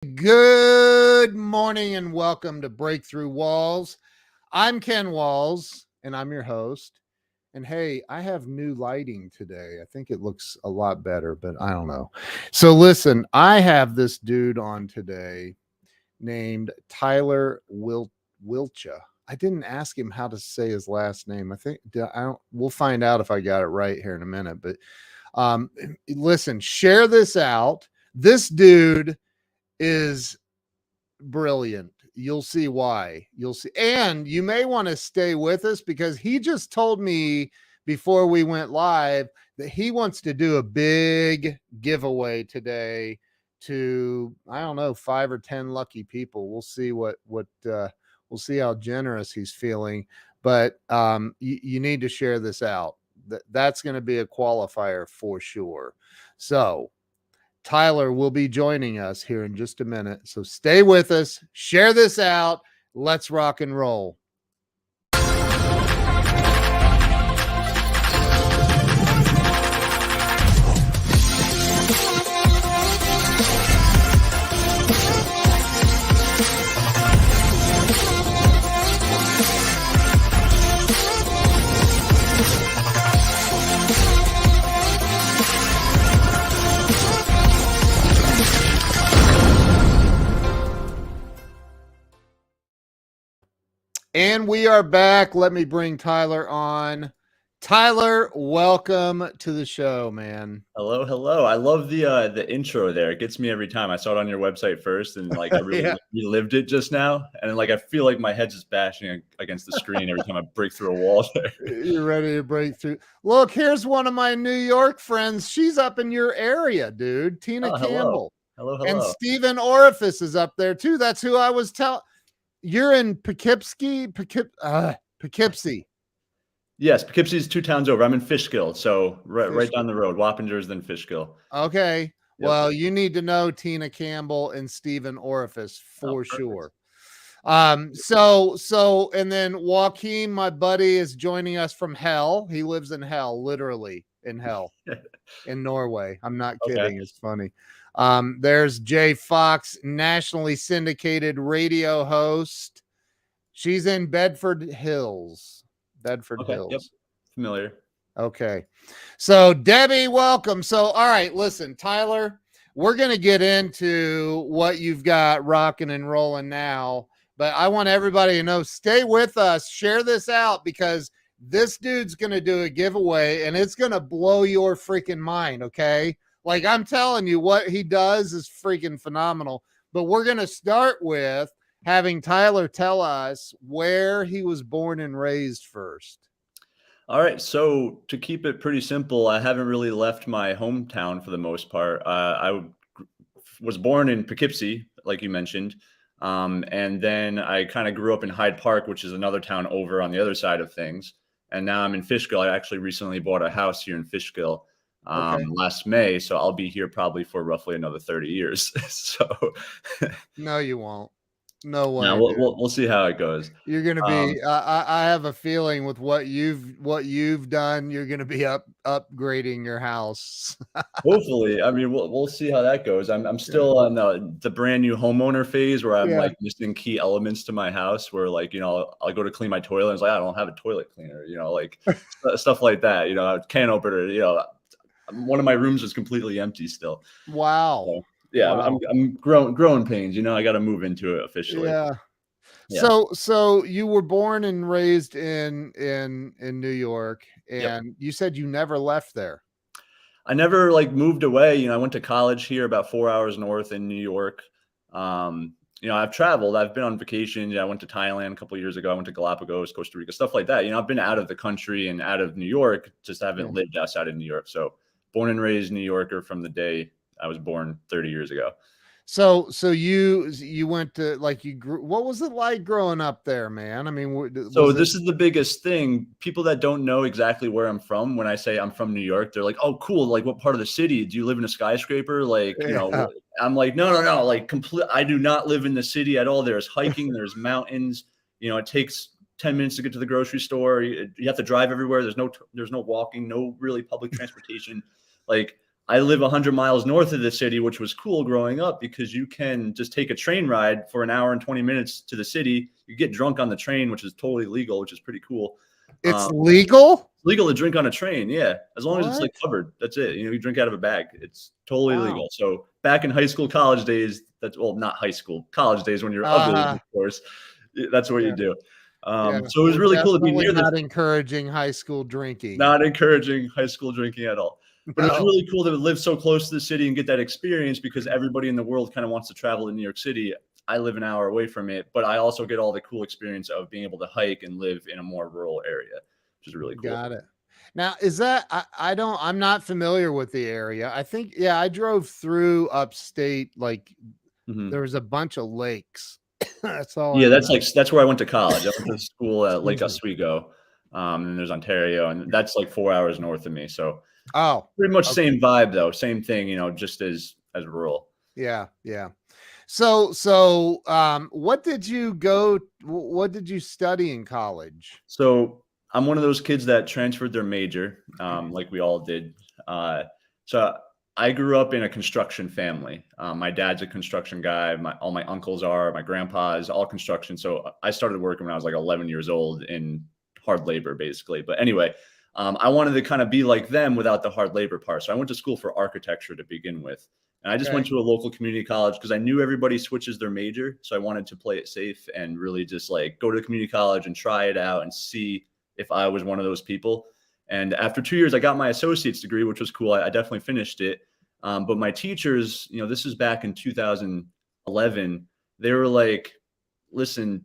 Good morning and welcome to Breakthrough Walls. I'm Ken Walls and I'm your host. And hey, I have new lighting today. I think it looks a lot better, but I don't know. So listen, I have this dude on today named Tyler Wilcha. I didn't ask him how to say his last name. We'll find out if I got it right here in a minute, but um listen, share this out. This dude is brilliant. You'll see why. You'll see. And you may want to stay with us because he just told me before we went live that he wants to do a big giveaway today to, I don't know, 5 or 10 lucky people. We'll see we'll see how generous he's feeling, but you need to share this out. That's going to be a qualifier for sure. So Tyler will be joining us here in just a minute. So stay with us, share this out. Let's rock and roll. And we are back. Let me bring Tyler on. Tyler, welcome to the show, man. Hello. I love the intro there. It gets me every time. I saw it on your website first, and like I really relived it just now. And like I feel like my head's just bashing against the screen every time I break through a wall there. You're ready to break through. Look, here's one of my New York friends. She's up in your area, dude. Tina Campbell. Hello. And Stephen Orifice is up there too. That's who I was telling. You're in Poughkeepsie. Yes, Poughkeepsie is 2 towns over. I'm in Fishkill, so right down the road. Wappingers, then Fishkill. Okay. Yep. Well, you need to know Tina Campbell and Stephen Orifice for sure. So and then Joaquin, my buddy, is joining us from hell. He lives in hell, literally in hell, in Norway. I'm not kidding. Okay. It's funny. There's Jay Fox, nationally syndicated radio host. She's in Bedford Hills. Hills. Yep. Familiar. Okay. So Debbie, welcome. So, all right, listen, Tyler, we're going to get into what you've got rocking and rolling now, but I want everybody to know, stay with us, share this out, because this dude's going to do a giveaway and it's going to blow your freaking mind. Okay. Like I'm telling you, what he does is freaking phenomenal, but we're going to start with having Tyler tell us where he was born and raised first. All right. So to keep it pretty simple, I haven't really left my hometown for the most part. I was born in Poughkeepsie, like you mentioned. And then I kind of grew up in Hyde Park, which is another town over on the other side of things. And now I'm in Fishkill. I actually recently bought a house here in Fishkill last May. So I'll be here probably for roughly another 30 years. So no, you won't. No way. No, we'll see how it goes. You're gonna be. I have a feeling with what you've done, you're gonna be upgrading your house. Hopefully, I mean we'll see how that goes. I'm still on the brand new homeowner phase where I'm like missing key elements to my house. Where like I'll go to clean my toilet and it's like I don't have a toilet cleaner. Like stuff like that. Can opener. One of my rooms is completely empty still. Wow. So, yeah, wow. I'm growing pains. I got to move into it officially. Yeah. So you were born and raised in New York, and you said you never left there. I never moved away. I went to college here about 4 hours north in New York. I've traveled. I've been on vacation. I went to Thailand a couple of years ago. I went to Galapagos, Costa Rica, stuff like that. I've been out of the country and out of New York. Just haven't lived outside of New York. So born and raised New Yorker from the day I was born 30 years ago. So you went to what was it like growing up there, man? I mean, this is the biggest thing. People that don't know exactly where I'm from, when I say I'm from New York, they're like, oh, cool. Like what part of the city? Do you live in a skyscraper? I'm like, no. I do not live in the city at all. There's hiking, there's mountains, it takes 10 minutes to get to the grocery store. You have to drive everywhere. There's no walking, no really public transportation. I live 100 miles north of the city, which was cool growing up because you can just take a train ride for an hour and 20 minutes to the city. You get drunk on the train, which is totally legal, which is pretty cool. It's legal? Legal to drink on a train, yeah, as long as it's like What? covered. That's it. You drink out of a bag. It's totally Wow. legal. So back in high school, college days, not high school, college days when you're of age, of course, that's what you do. Yeah, so it was we're really cool to be definitely near not encouraging high school drinking. not encouraging high school drinking at all. But it's No. really cool to live so close to the city and get that experience because everybody in the world kind of wants to travel to New York City. I live an hour away from it, but I also get all the cool experience of being able to hike and live in a more rural area, which is really cool. Got it. Now, is that I'm not familiar with the area. I think, yeah, I drove through upstate, like Mhm. there was a bunch of lakes. That's all. Yeah, I that's remember. that's where I went to college. I went to school at Lake Excuse me. Oswego, and there's Ontario, and that's like 4 hours north of me. So Oh, pretty much okay. same vibe though, same thing, just as rural. Yeah, yeah. So, what did you study in college? So I'm one of those kids that transferred their major, like we all did. So I grew up in a construction family. My dad's a construction guy. All my uncles are, my grandpa is all construction. So I started working when I was like 11 years old in hard labor, basically. But anyway, I wanted to kind of be like them without the hard labor part. So I went to school for architecture to begin with. And I just went Okay. to a local community college because I knew everybody switches their major. So I wanted to play it safe and really just like go to the community college and try it out and see if I was one of those people. And after 2 years, I got my associate's degree, which was cool. I definitely finished it. But my teachers, this is back in 2011, they were like, listen,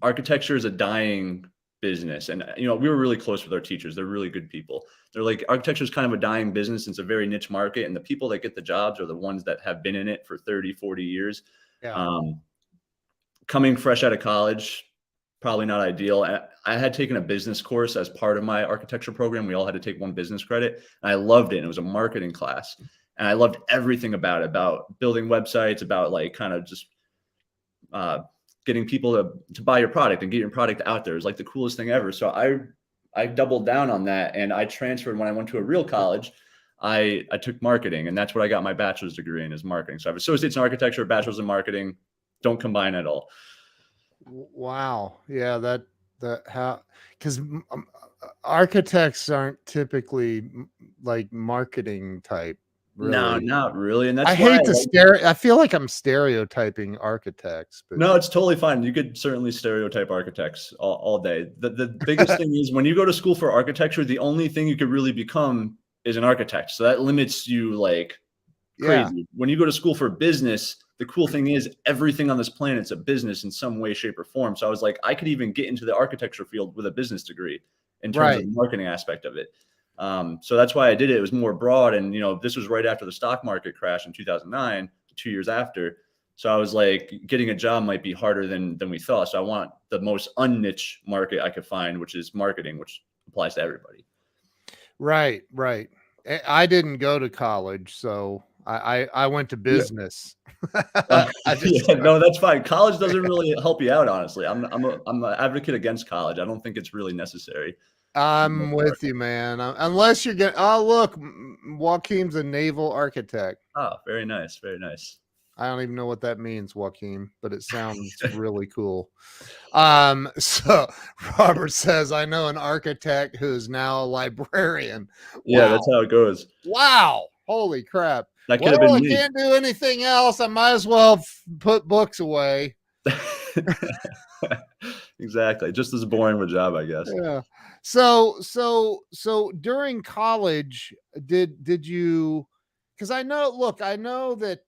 architecture is a dying business. And, we were really close with our teachers. They're really good people. They're like, architecture is kind of a dying business. It's a very niche market. And the people that get the jobs are the ones that have been in it for 30, 40 years. Yeah. Coming fresh out of college, probably not ideal. I had taken a business course as part of my architecture program. We all had to take one business credit. And I loved it. And it was a marketing class. And I loved everything about it, about building websites, about like kind of just getting people to buy your product and get your product out there. It was like the coolest thing ever. So I doubled down on that and I transferred when I went to a real college. I took marketing and that's what I got my bachelor's degree in is marketing. So I have associates in architecture, bachelor's in marketing, don't combine at all. Wow. Yeah, because architects aren't typically like marketing type, No, really. not really. And that's I why hate to I feel like I'm stereotyping architects, but no, it's totally fine. You could certainly stereotype architects all day. The biggest thing is when you go to school for architecture, the only thing you could really become is an architect. So that limits you like yeah, crazy. When you go to school for business, the cool thing is everything on this planet's a business in some way, shape, or form. So I was like, I could even get into the architecture field with a business degree in terms of right. the marketing aspect of it. So that's why I did it. It was more broad. And, this was right after the stock market crash in 2009, 2 years after. So I was like, getting a job might be harder than we thought. So I want the most unniche market I could find, which is marketing, which applies to everybody. Right, right. I didn't go to college, so I went to Yeah. business. I just Yeah, no, that's fine. College doesn't really help you out, honestly. I'm an advocate against college. I don't think it's really necessary. I'm with you, man. Unless you're getting, oh, look, Joaquim's a naval architect. Oh, very nice. Very nice. I don't even know what that means, Joaquim, but it sounds really cool. So Robert says, I know an architect who's now a librarian. Yeah, Wow. that's how it goes. Wow. Holy crap. That could Well, have been I me. can't do anything else. I might as well put books away. Exactly. Just as boring of a job, I guess. Yeah. So during college, did you, because I know that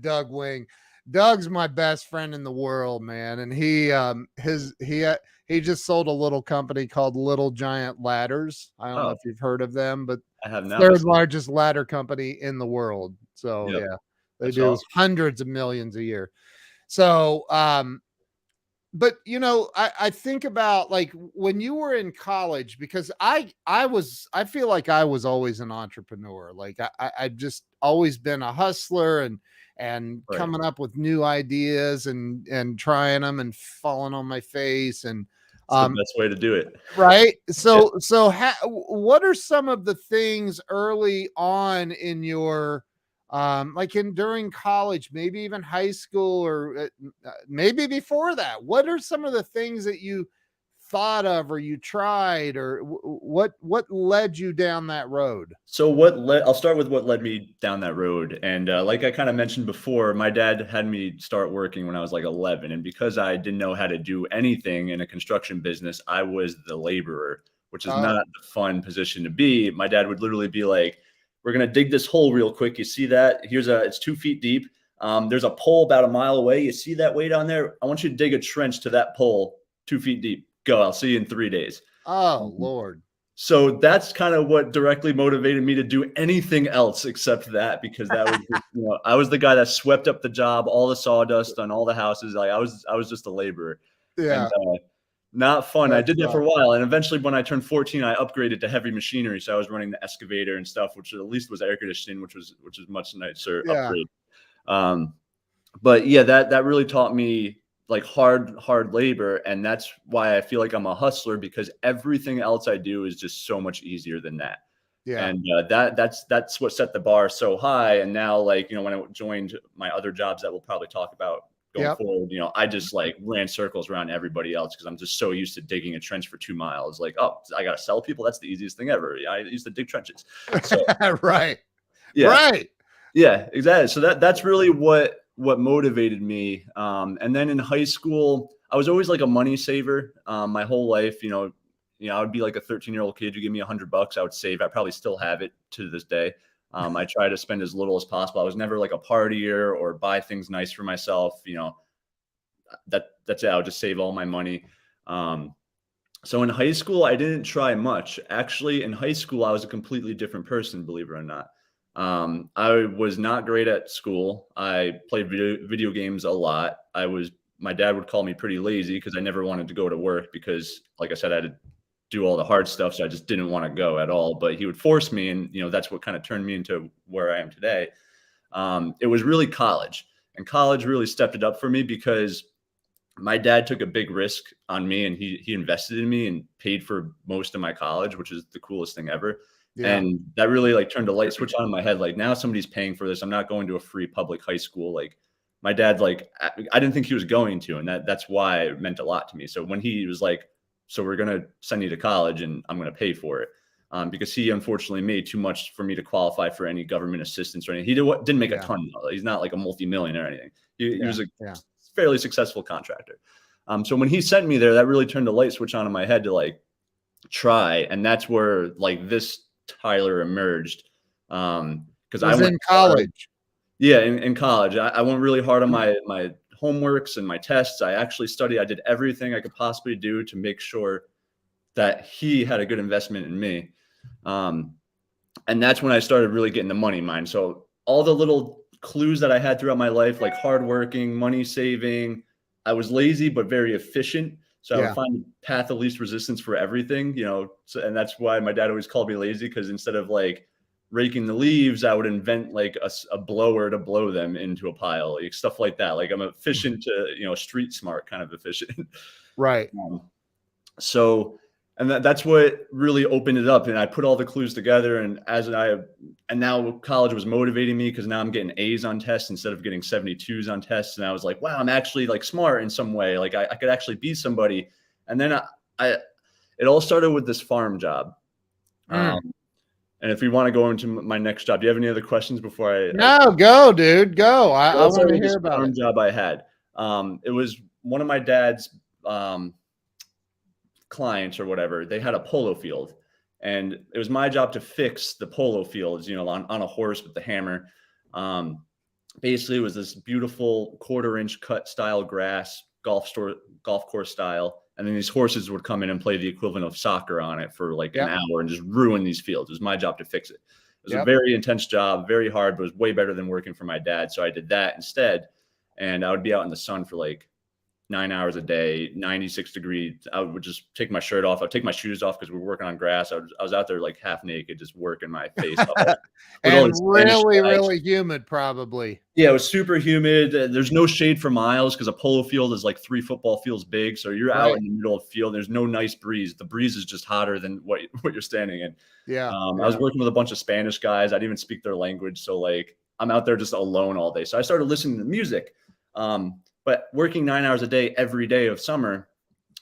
Doug Wing, Doug's my best friend in the world, man. And he just sold a little company called Little Giant Ladders. I don't know Oh, if you've heard of them, but I have not. third largest ladder company in the world. So Yep, yeah, they that's do awesome. hundreds of millions a year. So but I think about like when you were in college, because I feel like I was always an entrepreneur. Like I've just always been a hustler and Right. coming up with new ideas and trying them and falling on my face. And It's the best way to do it. Right. So, what are some of the things early on in your, like during college, maybe even high school, or maybe before that? What are some of the things that you thought of, or you tried, or what led you down that road? So I'll start with what led me down that road. And like I kind of mentioned before, my dad had me start working when I was like 11. And because I didn't know how to do anything in a construction business, I was the laborer, which is not the fun position to be. My dad would literally be like, we're going to dig this hole real quick. You see that? It's 2 feet deep. There's a pole about a mile away. You see that way down there? I want you to dig a trench to that pole 2 feet deep. Go. I'll see you in 3 days. Oh, Lord. So that's kind of what directly motivated me to do anything else except that, because that was, I was the guy that swept up the job, all the sawdust on all the houses. Like I was just a laborer. Yeah. And, not fun. I did that for a rough. while. And eventually when I turned 14, I upgraded to heavy machinery. So I was running the excavator and stuff, which at least was air conditioning, which is much nicer upgrade. But yeah, that really taught me like hard labor. And that's why I feel like I'm a hustler, because everything else I do is just so much easier than that. Yeah. And that's what set the bar so high. And now, like, when I joined my other jobs that we'll probably talk about going forward, I just like ran circles around everybody else, because I'm just so used to digging a trench for 2 miles. Like, oh, I got to sell people. That's the easiest thing ever. I used to dig trenches. So, right. Yeah. Right. Yeah, exactly. So that's really what motivated me. And then in high school, I was always like a money saver. My whole life, I would be like a 13-year-old kid. You give me $100, I would save. I probably still have it to this day. I try to spend as little as possible. I was never like a partier or buy things nice for myself. That's it. I would just save all my money. So in high school, I didn't try much. Actually, in high school, I was a completely different person, believe it or not. I was not great at school. I played video games a lot. My dad would call me pretty lazy because I never wanted to go to work, because, like I said, I had to do all the hard stuff. So I just didn't want to go at all, but he would force me. And, that's what kind of turned me into where I am today. It was really college, and college really stepped it up for me, because my dad took a big risk on me, and he invested in me and paid for most of my college, which is the coolest thing ever. Yeah. And that really like turned a light switch on in my head. Like, now somebody's paying for this. I'm not going to a free public high school. Like, my dad, like, I didn't think he was going to, and that's why it meant a lot to me. So when he was like, so we're going to send you to college and I'm going to pay for it. Because he unfortunately made too much for me to qualify for any government assistance or anything. He didn't make a ton. He's not like a multi-millionaire or anything. He was a fairly successful contractor. So when he sent me there, that really turned a light switch on in my head to like try. And that's where like this Tyler emerged. Because I went in college. In college, I went really hard on my homeworks and my tests. I actually studied. I did everything I could possibly do to make sure that he had a good investment in me. And that's when I started really getting the money mind. So all the little clues that I had throughout my life, like hardworking, money saving, I was lazy, but very efficient. So I would find the path of least resistance for everything, and that's why my dad always called me lazy, because instead of like raking the leaves, I would invent like a blower to blow them into a pile, like stuff like that. Like, I'm efficient to, street smart kind of efficient. Right. So, and that's what really opened it up. And I put all the clues together, and now college was motivating me, because now I'm getting A's on tests instead of getting 72s on tests. And I was like, wow, I'm actually like smart in some way. Like I could actually be somebody. And then it all started with this farm job. And if we want to go into my next job, do you have any other questions before I? No, go, dude, go. I want to hear about it. Job I had. It was one of my dad's clients or whatever. They had a polo field, and it was my job to fix the polo fields, on a horse with the hammer. Basically, it was this beautiful 1/4-inch cut style grass, golf course style. And then these horses would come in and play the equivalent of soccer on it for like an hour and just ruin these fields. It was my job to fix it. It was a very intense job, very hard, but it was way better than working for my dad. So I did that instead. And I would be out in the sun for like 9 hours a day, 96 degrees. I would just take my shirt off. I'd take my shoes off because we were working on grass. I was out there like half naked, just working my face off with all And these Spanish really, guys. really humid, probably. Yeah, it was super humid. There's no shade for miles because a polo field is like 3 football fields big. So you're out Right. in the middle of the field. There's no nice breeze. The breeze is just hotter than what you're standing in. Yeah. I was working with a bunch of Spanish guys. I didn't even speak their language. So like I'm out there just alone all day. So I started listening to music. But working 9 hours a day every day of summer,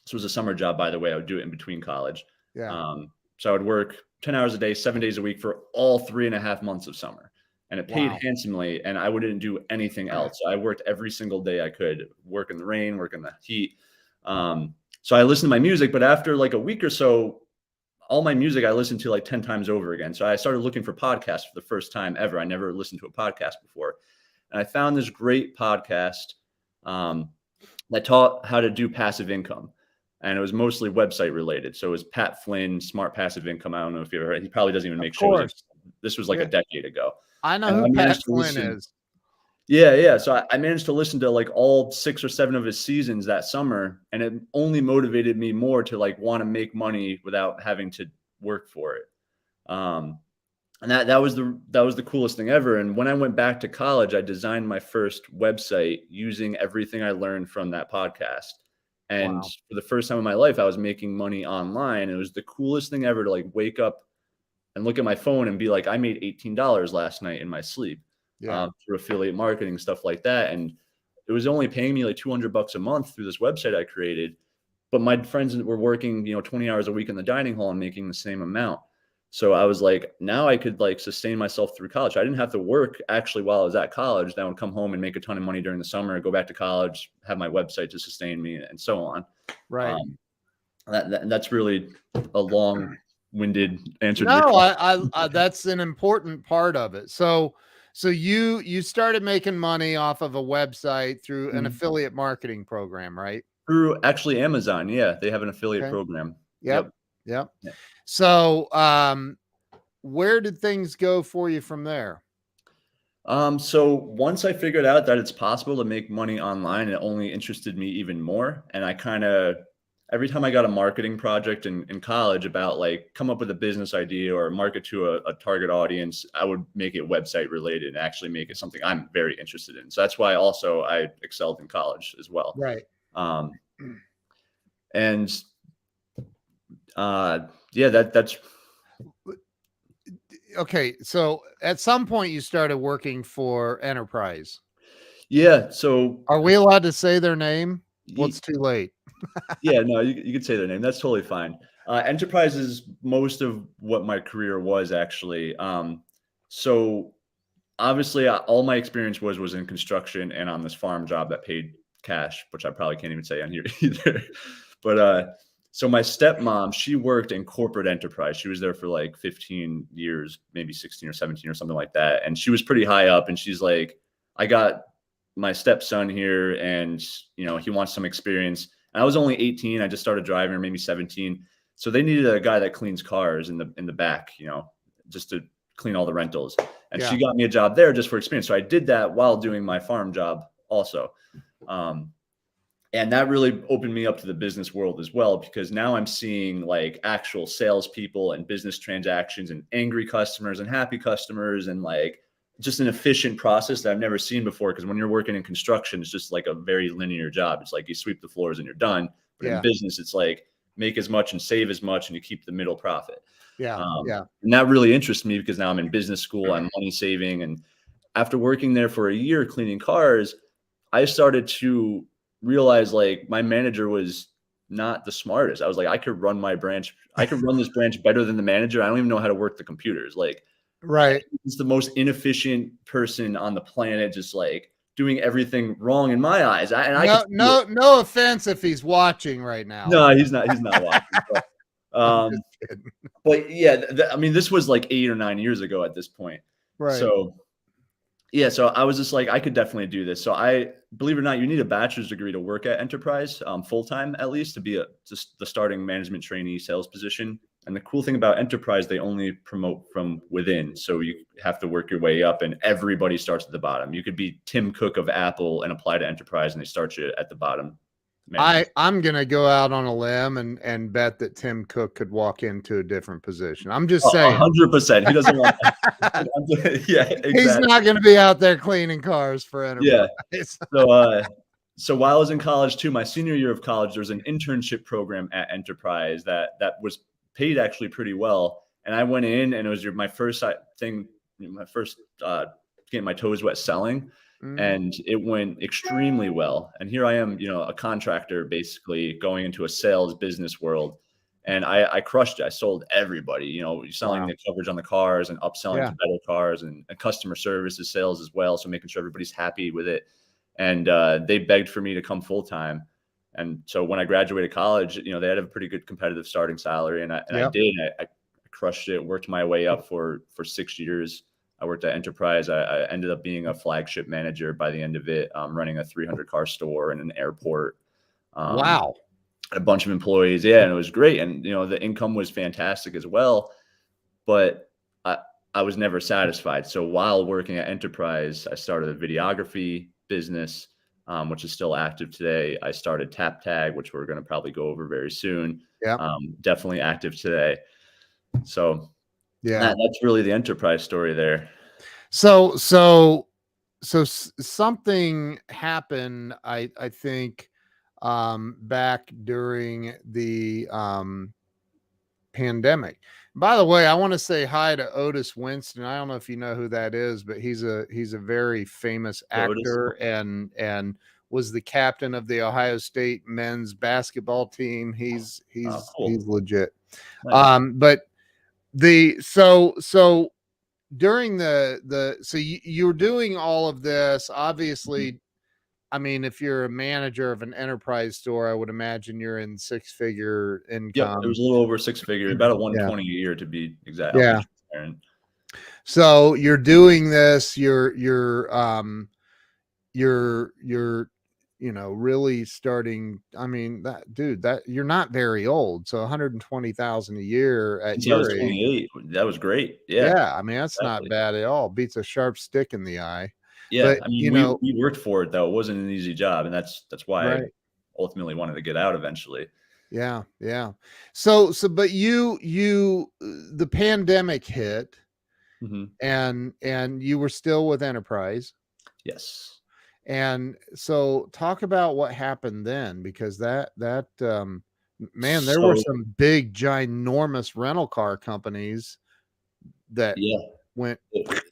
this was a summer job, by the way. I would do it in between college. Yeah. So I would work 10 hours a day, 7 days a week for all 3.5 months of summer. And it paid handsomely, and I wouldn't do anything else. I worked every single day I could, work in the rain, work in the heat. So I listened to my music, but after like a week or so, all my music I listened to like 10 times over again. So I started looking for podcasts for the first time ever. I never listened to a podcast before. And I found this great podcast that taught how to do passive income. And it was mostly website related. So it was Pat Flynn, Smart Passive Income. I don't know if you ever heard. He probably doesn't even make shows. This was like a decade ago. I know who Pat Flynn is. Yeah. So I managed to listen to like all 6 or 7 of his seasons that summer. And it only motivated me more to like want to make money without having to work for it. And that was the coolest thing ever. And when I went back to college, I designed my first website using everything I learned from that podcast. And for the first time in my life, I was making money online. It was the coolest thing ever to like wake up and look at my phone and be like, I made $18 last night in my sleep through affiliate marketing, stuff like that. And it was only paying me like $200 a month through this website I created. But my friends were working, 20 hours a week in the dining hall and making the same amount. So I was like, now I could like sustain myself through college. I didn't have to work actually while I was at college. Then I would come home and make a ton of money during the summer, go back to college, have my website to sustain me and so on. Right. That's really a long-winded answer. No, I that's an important part of it. So you started making money off of a website through an affiliate marketing program, right? Through actually Amazon. Yeah. They have an affiliate program. Yep. So, where did things go for you from there? So once I figured out that it's possible to make money online, it only interested me even more. And I every time I got a marketing project in college about like come up with a business idea or market to a target audience, I would make it website related and actually make it something I'm very interested in. So that's why also I excelled in college as well. Right. That's okay. So at some point you started working for Enterprise. Yeah. So are we allowed to say their name? Well, it's too late. Yeah, no, you could say their name. That's totally fine. Enterprise is most of what my career was actually. So obviously all my experience was in construction and on this farm job that paid cash, which I probably can't even say on here either. But so my stepmom, she worked in corporate enterprise. She was there for like 15 years, maybe 16 or 17 or something like that. And she was pretty high up. And she's like, I got my stepson here and, he wants some experience. And I was only 18. I just started driving, or maybe 17. So they needed a guy that cleans cars in the back, just to clean all the rentals. And she got me a job there just for experience. So I did that while doing my farm job also. And that really opened me up to the business world as well, because now I'm seeing like actual salespeople and business transactions and angry customers and happy customers and like just an efficient process that I've never seen before. Because when you're working in construction, it's just like a very linear job. It's like you sweep the floors and you're done. But in business, it's like make as much and save as much and you keep the middle profit. And that really interests me because now I'm in business school, I'm money saving. And after working there for a year cleaning cars, I started to realize like my manager was not the smartest. I was like, I could run my branch. I could run this branch better than the manager. I don't even know how to work the computers. Like, he's the most inefficient person on the planet, just like doing everything wrong in my eyes. No offense if he's watching right now. No, he's not watching. But yeah, I mean, this was like 8 or 9 years ago at this point. Right. So I was just like, I could definitely do this. So believe it or not, you need a bachelor's degree to work at Enterprise, full-time at least, to be just the starting management trainee sales position. And the cool thing about Enterprise, they only promote from within. So you have to work your way up and everybody starts at the bottom. You could be Tim Cook of Apple and apply to Enterprise and they start you at the bottom management. I'm gonna go out on a limb and bet that Tim Cook could walk into a different position. I'm just saying. 100%. He doesn't want yeah, He's exactly. not gonna be out there cleaning cars for Yeah. Enterprise. So while I was in college too, my senior year of college, there was an internship program at Enterprise that was paid actually pretty well. And I went in, and it was my first thing, my first getting my toes wet selling, and it went extremely well. And here I am, a contractor basically going into a sales business world. And I crushed it. I sold everybody, selling the coverage on the cars and upselling to better cars and customer services sales as well. So making sure everybody's happy with it. And they begged for me to come full time. And so when I graduated college, they had a pretty good competitive starting salary, and I did. I crushed it. Worked my way up for 6 years. I worked at Enterprise. I ended up being a flagship manager by the end of it, running a 300-car store in an airport. Wow. A bunch of employees, and it was great. And the income was fantastic as well. But I was never satisfied. So while working at Enterprise, I started a videography business, which is still active today. I started Tap Tag, which we're going to probably go over very soon. Yeah. Definitely active today. So yeah, that's really the Enterprise story there. So something happened, I think, back during the pandemic. By the way, I want to say hi to Otis Winston. I don't know if you know who that is, but he's a very famous actor and was the captain of the Ohio State men's basketball team. He's Cool. he's legit. Nice. But so during so you're doing all of this, obviously. Mm-hmm. I mean, if you're a manager of an enterprise store, I would imagine you're in 6-figure income. Yep, it was a little over 6 figure, about a 120 a year to be exact. Yeah. So you're doing this, you're really starting. I mean, that you're not very old. So 120,000 a year at Since I was your age. 28, that was great. Yeah. Yeah. I mean, that's not bad at all. Beats a sharp stick in the eye. Yeah. But I mean, we worked for it though. It wasn't an easy job. And that's why I ultimately wanted to get out eventually. Yeah. Yeah. So, but the pandemic hit. Mm-hmm. And you were still with Enterprise. Yes. And so talk about what happened then, because that man, there were some big, ginormous rental car companies that went.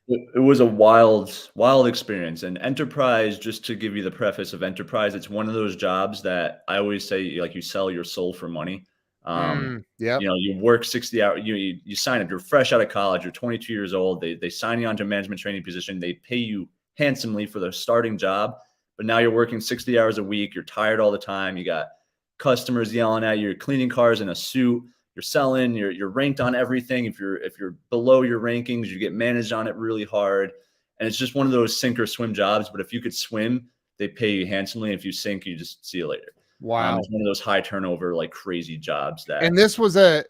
It was a wild experience. And Enterprise, just to give you the preface of Enterprise, it's one of those jobs that I always say, like, you sell your soul for money. You work 60 hours, you sign up, you're fresh out of college, you're 22 years old. They sign you onto a management training position. They pay you handsomely for the starting job, but now you're working 60 hours a week. You're tired all the time. You got customers yelling at you. You're cleaning cars in a suit. You're selling. You're ranked on everything. If you're below your rankings, you get managed on it really hard. And it's just one of those sink or swim jobs. But if you could swim, they pay you handsomely. If you sink, you just see you later. Wow. It's one of those high turnover, like crazy jobs that. And this was the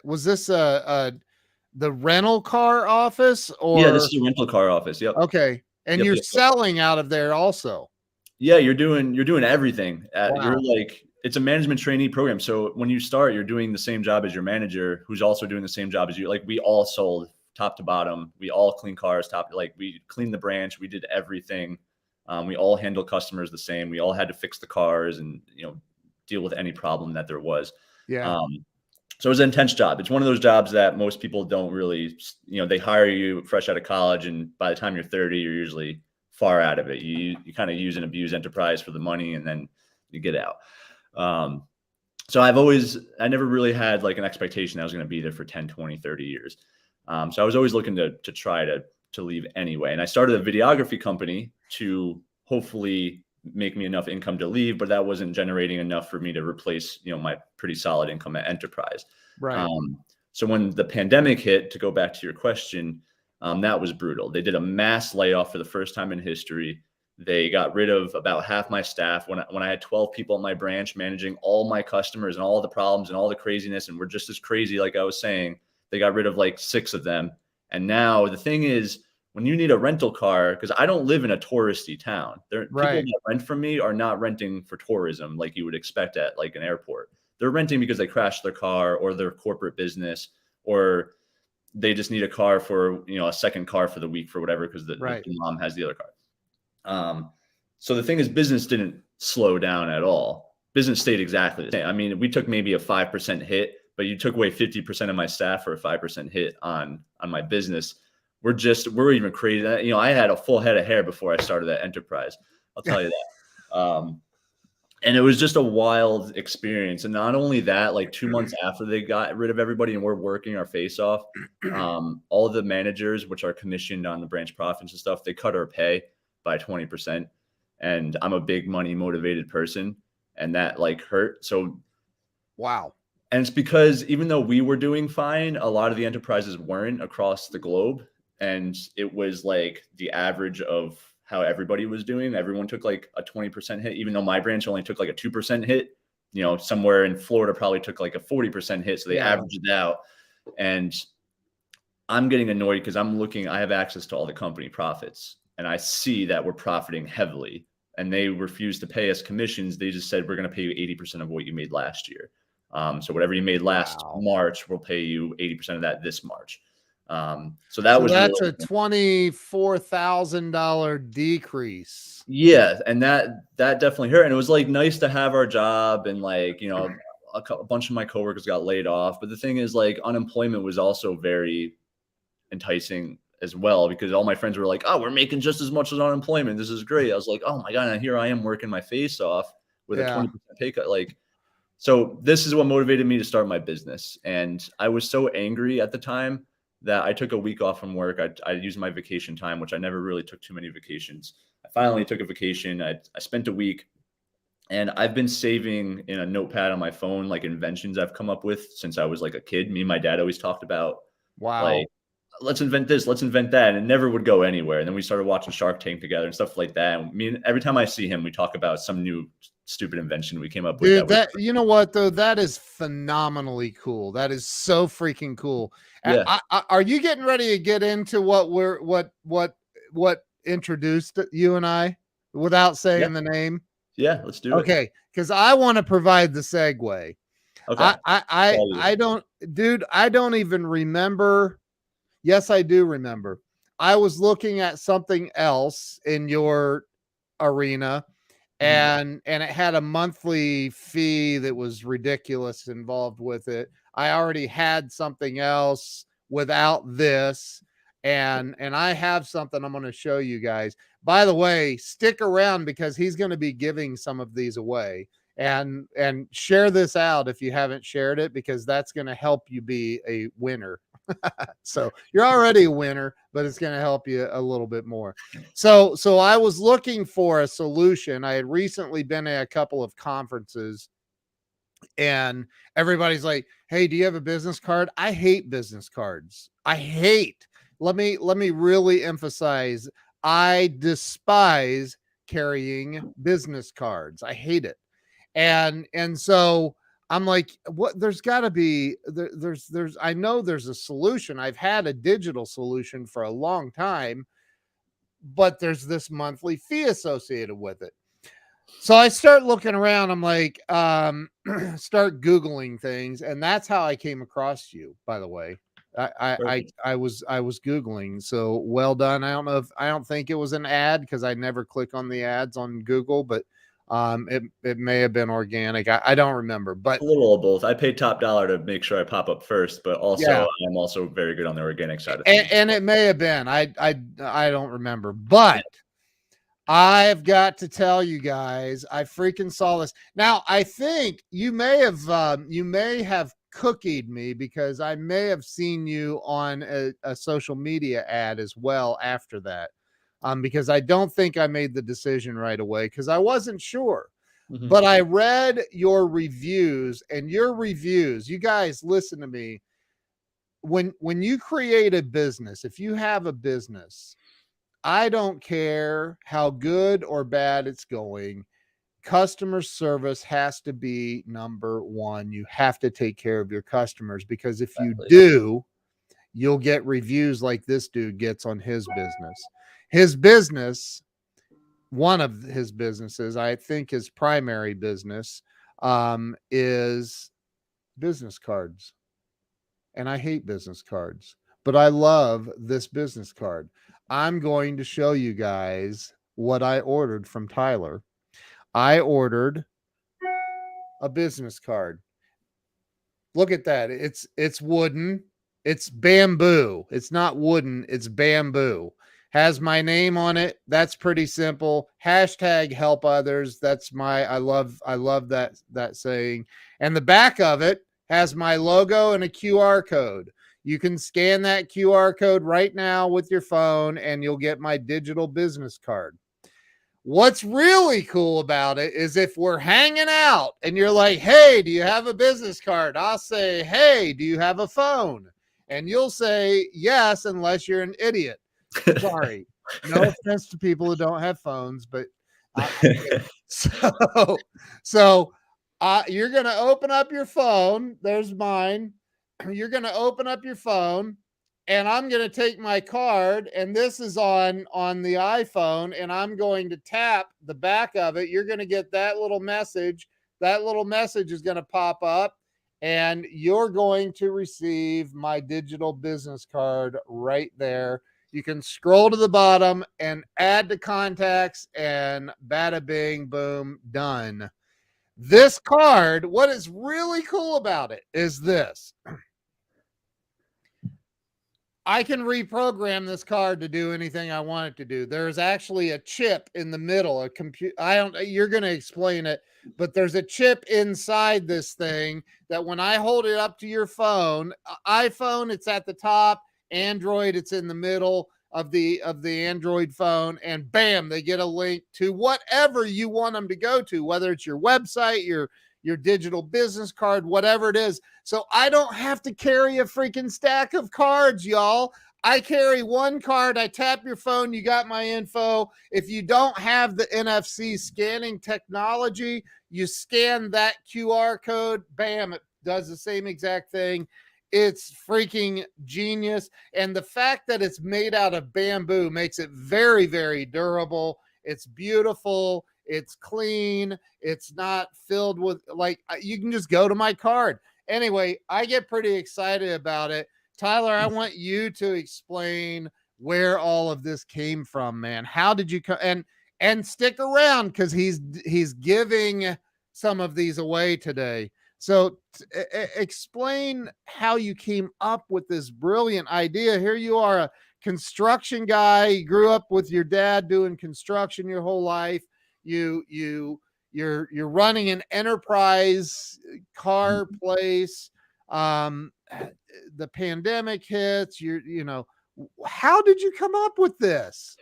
rental car office, or? Yeah, this is a rental car office. Yep. Okay. And you're selling out of there also. Yeah, you're doing everything. You're like, it's a management trainee program. So when you start, you're doing the same job as your manager, who's also doing the same job as you. Like, we all sold top to bottom. We all clean cars we cleaned the branch. We did everything. We all handle customers the same. We all had to fix the cars and, deal with any problem that there was. Yeah. So it was an intense job. It's one of those jobs that most people don't really, they hire you fresh out of college, and by the time you're 30, you're usually far out of it. You kind of use and abuse Enterprise for the money, and then you get out. So I never really had like an expectation that I was going to be there for 10, 20, 30 years. So I was always looking to try to leave anyway. And I started a videography company to hopefully make me enough income to leave, but that wasn't generating enough for me to replace, my pretty solid income at Enterprise. Right. So when the pandemic hit, to go back to your question, that was brutal. They did a mass layoff for the first time in history. They got rid of about half my staff. When I had 12 people in my branch managing all my customers and all the problems and all the craziness, and we're just as crazy, like I was saying, they got rid of like 6 of them. And now the thing is, when you need a rental car, because I don't live in a touristy town. People Right. that rent from me are not renting for tourism like you would expect at like an airport. They're renting because they crashed their car or their corporate business, or they just need a car for, a second car for the week for whatever, because the mom has the other car. So the thing is, business didn't slow down at all. Business stayed exactly the same. I mean, we took maybe a 5% hit, but you took away 50% of my staff for a 5% hit on my business. We're even crazy. I had a full head of hair before I started that enterprise. I'll tell you that. And it was just a wild experience. And not only that, like 2 months after they got rid of everybody and we're working our face off, all the managers, which are commissioned on the branch profits and stuff, they cut our pay by 20%. And I'm a big money motivated person, and that like hurt. So, wow. And it's because even though we were doing fine, a lot of the enterprises weren't across the globe. And it was like the average of how everybody was doing. Everyone took like a 20% hit, even though my branch only took like a 2% hit. Somewhere in Florida probably took like a 40% hit. So they averaged it out. And I'm getting annoyed because I have access to all the company profits, and I see that we're profiting heavily, and they refuse to pay us commissions. They just said, we're going to pay you 80% of what you made last year. So whatever you made last March, we'll pay you 80% of that this March. So that's really a $24,000 decrease. Yeah. And that definitely hurt. And it was like nice to have our job, and like, a bunch of my coworkers got laid off. But the thing is, like, unemployment was also very enticing as well, because all my friends were like, oh, we're making just as much as unemployment. This is great. I was like, oh my God. And here I am working my face off with a 20% pay cut. Like, so this is what motivated me to start my business. And I was so angry at the time that I took a week off from work. I used my vacation time, which I never really took too many vacations. I finally took a vacation. I spent a week, and I've been saving in a notepad on my phone, like inventions I've come up with since I was like a kid. Me and my dad always talked about, like, let's invent this, let's invent that. And it never would go anywhere. And then we started watching Shark Tank together and stuff like that. And every time I see him, we talk about some new stupid invention we came up with. Dude, you know what though? That is phenomenally cool. That is so freaking cool. Yeah. Are you getting ready to get into what introduced you and I without saying the name? Yeah, let's do it. Okay, because I want to provide the segue. Okay. I don't even remember. Yes, I do remember. I was looking at something else in your arena, and it had a monthly fee that was ridiculous involved with it. I already had something else without this, and I have something I'm going to show you guys. By the way, stick around because he's going to be giving some of these away, and share this out if you haven't shared it, because that's going to help you be a winner. So you're already a winner, but it's going to help you a little bit more. So I was looking for a solution. I had recently been at a couple of conferences, and everybody's like, hey, do you have a business card? I hate business cards. Let me really emphasize, I despise carrying business cards. I hate it. And so I'm like, what? There's got to be I know there's a solution. I've had a digital solution for a long time, but there's this monthly fee associated with it. So I start looking around. I'm like, start Googling things, and that's how I came across you. By the way, I was Googling. So well done. I don't think it was an ad, because I never click on the ads on Google, but it may have been organic. I don't remember, but a little of both. I paid top dollar to make sure I pop up first, but also I'm also very good on the organic side of things. And it may have been. I don't remember, but I've got to tell you guys, I freaking saw this. Now, I think you may have cookied me, because I may have seen you on a social media ad as well after that. Because I don't think I made the decision right away, because I wasn't sure. But I read your reviews, and your reviews, you guys listen to me. When you create a business, if you have a business, I don't care how good or bad it's going, customer service has to be number one. You have to take care of your customers, because if you do, you'll get reviews like this dude gets on his business. His business, one of his businesses, I think his primary business, is business cards. And I hate business cards, but I love this business card. I'm going to show you guys what I ordered from Tyler. I ordered a business card. Look at that. It's wooden. It's bamboo. It's not wooden, it's bamboo. Has my name on it. That's pretty simple. Hashtag help others. That's my I love that saying. And the back of it has my logo and a QR code. You can scan that QR code right now with your phone and you'll get my digital business card. What's really cool about it is if we're hanging out and you're like, hey, do you have a business card? I'll say, hey, do you have a phone? And you'll say yes, unless you're an idiot. Sorry. No offense to people who don't have phones, but so you're going to open up your phone. There's mine. You're going to open up your phone and I'm going to take my card, and this is on the iPhone, and I'm going to tap the back of it. You're going to get that little message. That little message is going to pop up, and you're going to receive my digital business card right there. You can scroll to the bottom and add to contacts, and bada bing, boom, done. This card, what is really cool about it is this. I can reprogram this card to do anything I want it to do. There's actually a chip in the middle, a computer. You're going to explain it, but there's a chip inside this thing that when I hold it up to your phone, iPhone, it's at the top, Android, it's in the middle of the Android phone, and bam, they get a link to whatever you want them to go to, whether it's your website, your digital business card, whatever it is. So I don't have to carry a freaking stack of cards, y'all. I carry one card. I tap your phone. You got my info. If you don't have the NFC scanning technology, you scan that QR code. Bam, it does the same exact thing. It's freaking genius. And the fact that it's made out of bamboo makes it very, very durable. It's beautiful. It's clean. It's not filled with, like, you can just go to my card. Anyway, I get pretty excited about it. Tyler, I want you to explain where all of this came from, man. How did you come? And stick around because he's giving some of these away today. So explain how you came up with this brilliant idea. Here you are, a construction guy. You grew up with your dad doing construction your whole life. You're running an enterprise car place. The pandemic hits. How did you come up with this?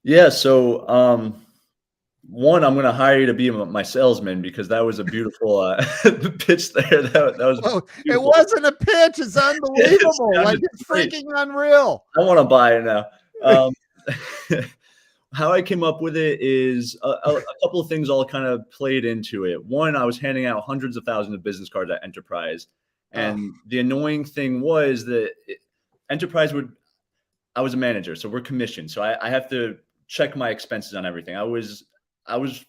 Yeah. So, one, I'm going to hire you to be my salesman because that was a beautiful pitch there. That was. It wasn't a pitch. It's unbelievable. It's freaking unreal. I want to buy it now. How I came up with it is a couple of things all kind of played into it. One, I was handing out hundreds of thousands of business cards at Enterprise. And the annoying thing was that Enterprise I was a manager, so we're commissioned. So I have to check my expenses on everything. I was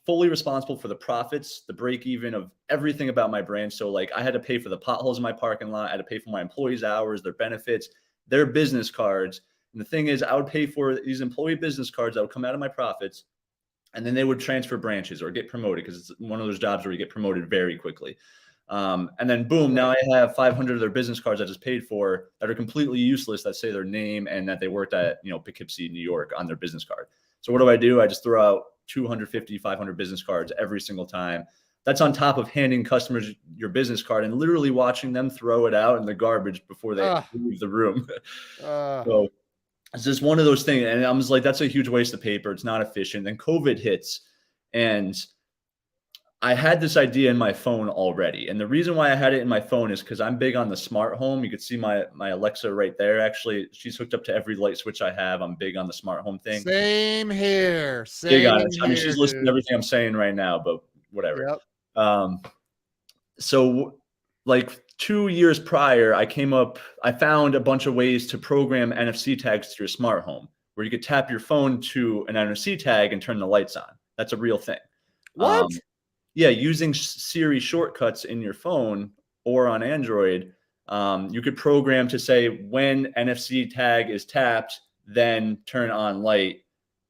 fully responsible for the profits, the break even of everything about my brand. So like I had to pay for the potholes in my parking lot. I had to pay for my employees' hours, their benefits, their business cards. And the thing is, I would pay for these employee business cards that would come out of my profits, and then they would transfer branches or get promoted because it's one of those jobs where you get promoted very quickly. And then boom, now I have 500 of their business cards I just paid for that are completely useless, that say their name and that they worked at, Poughkeepsie, New York on their business card. So what do? I just throw out 250, 500 business cards every single time. That's on top of handing customers your business card and literally watching them throw it out in the garbage before they leave the room. So it's just one of those things. And I was like, that's a huge waste of paper. It's not efficient. Then COVID hits and I had this idea in my phone already. And the reason why I had it in my phone is because I'm big on the smart home. You could see my Alexa right there. Actually, she's hooked up to every light switch I have. I'm big on the smart home thing. Same here. Big on it. I mean, she's listening to everything I'm saying right now, but whatever. Yep. So like 2 years prior, I found a bunch of ways to program NFC tags to your smart home where you could tap your phone to an NFC tag and turn the lights on. That's a real thing. What? Yeah, using Siri shortcuts in your phone or on Android, you could program to say when NFC tag is tapped, then turn on light.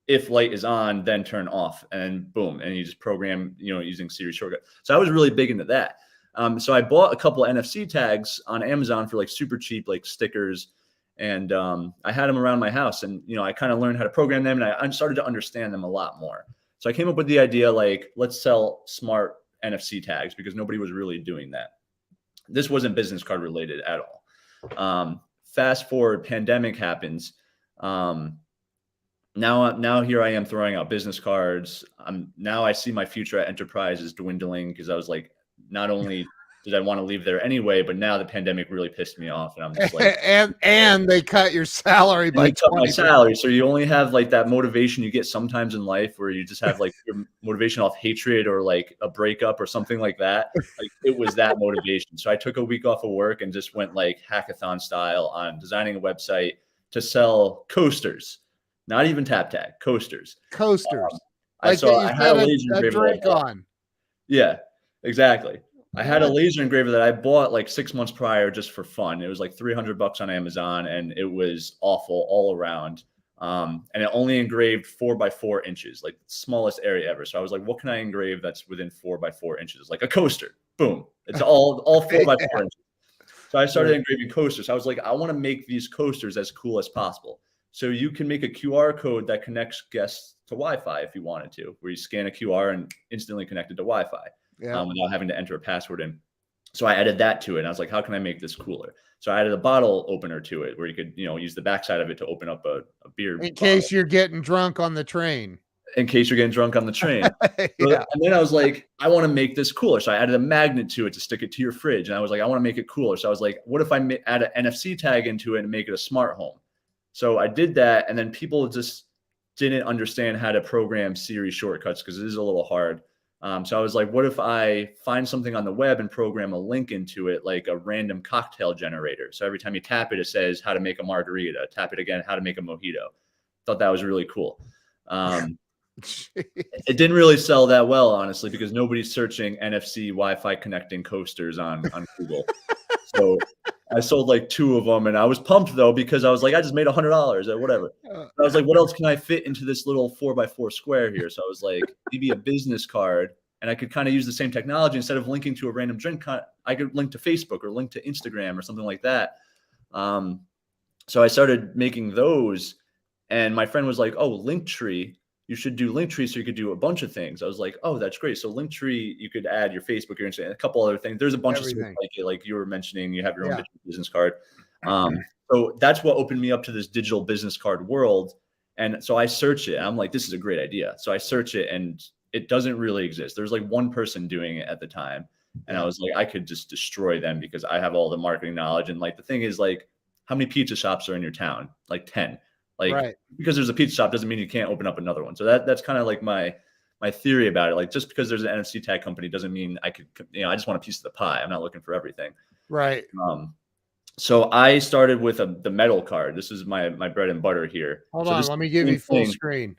If light is on, then turn off, and boom, and you just program, using Siri shortcut. So I was really big into that. So I bought a couple of NFC tags on Amazon for like super cheap, like stickers, and I had them around my house, and I kind of learned how to program them, and I started to understand them a lot more. So I came up with the idea, like, let's sell smart NFC tags because nobody was really doing that. This wasn't business card related at all. Fast forward, pandemic happens. Now here I am throwing out business cards. Now I see my future at Enterprise is dwindling because I was like, not only did I want to leave there anyway, but now the pandemic really pissed me off, and I'm just like, and they cut your salary by 20%. My salary, so you only have like that motivation you get sometimes in life where you just have like your motivation off hatred or like a breakup or something like that. Like it was that motivation. So I took a week off of work and just went like hackathon style on designing a website to sell coasters. Not even tap tag, coasters. Coasters. I had a laser engraver. Drink on. Yeah, exactly. I had a laser engraver that I bought like 6 months prior just for fun. It was like $300 on Amazon, and it was awful all around. And it only engraved 4x4 inches, like the smallest area ever. So I was like, what can I engrave that's within 4x4 inches? Like a coaster. Boom. It's all 4x4 inches. So I started engraving coasters. I was like, I want to make these coasters as cool as possible. So you can make a QR code that connects guests to Wi-Fi if you wanted to, where you scan a QR and instantly connect it to Wi-Fi without having to enter a password in. So I added that to it. And I was like, how can I make this cooler? So I added a bottle opener to it where you could, use the backside of it to open up a beer. In case you're getting drunk on the train. In case you're getting drunk on the train. And then I was like, I want to make this cooler. So I added a magnet to it to stick it to your fridge. And I was like, I want to make it cooler. So I was like, what if I add an NFC tag into it and make it a smart home? So I did that, and then people just didn't understand how to program Siri shortcuts because it is a little hard. So I was like, what if I find something on the web and program a link into it, like a random cocktail generator? So every time you tap it, it says how to make a margarita. Tap it again, how to make a mojito. Thought that was really cool. It didn't really sell that well, honestly, because nobody's searching NFC Wi-Fi connecting coasters on Google. So I sold like 2 of them, and I was pumped though because I was like, I just made $100 or whatever. I was like, what else can I fit into this little 4x4 square here? So I was like, maybe a business card, and I could kind of use the same technology. Instead of linking to a random drink, I could link to Facebook or link to Instagram or something like that. So I started making those, and my friend was like, oh, Linktree. You should do Linktree so you could do a bunch of things. I was like, oh, that's great. So Linktree, you could add your Facebook, your Instagram, a couple other things. There's a bunch of stuff like it, like you were mentioning, you have your own business card. So that's what opened me up to this digital business card world. And so I search it, and I'm like, this is a great idea. So I search it, and it doesn't really exist. There's like one person doing it at the time. And I was like, I could just destroy them because I have all the marketing knowledge. And like, the thing is, like, how many pizza shops are in your town? Like 10. Like, because there's a pizza shop doesn't mean you can't open up another one. So that's kind of like my theory about it. Like, just because there's an NFC tag company doesn't mean I could, I just want a piece of the pie. I'm not looking for everything. Right. So I started with the metal card. This is my bread and butter here. Hold on, let me give you full screen.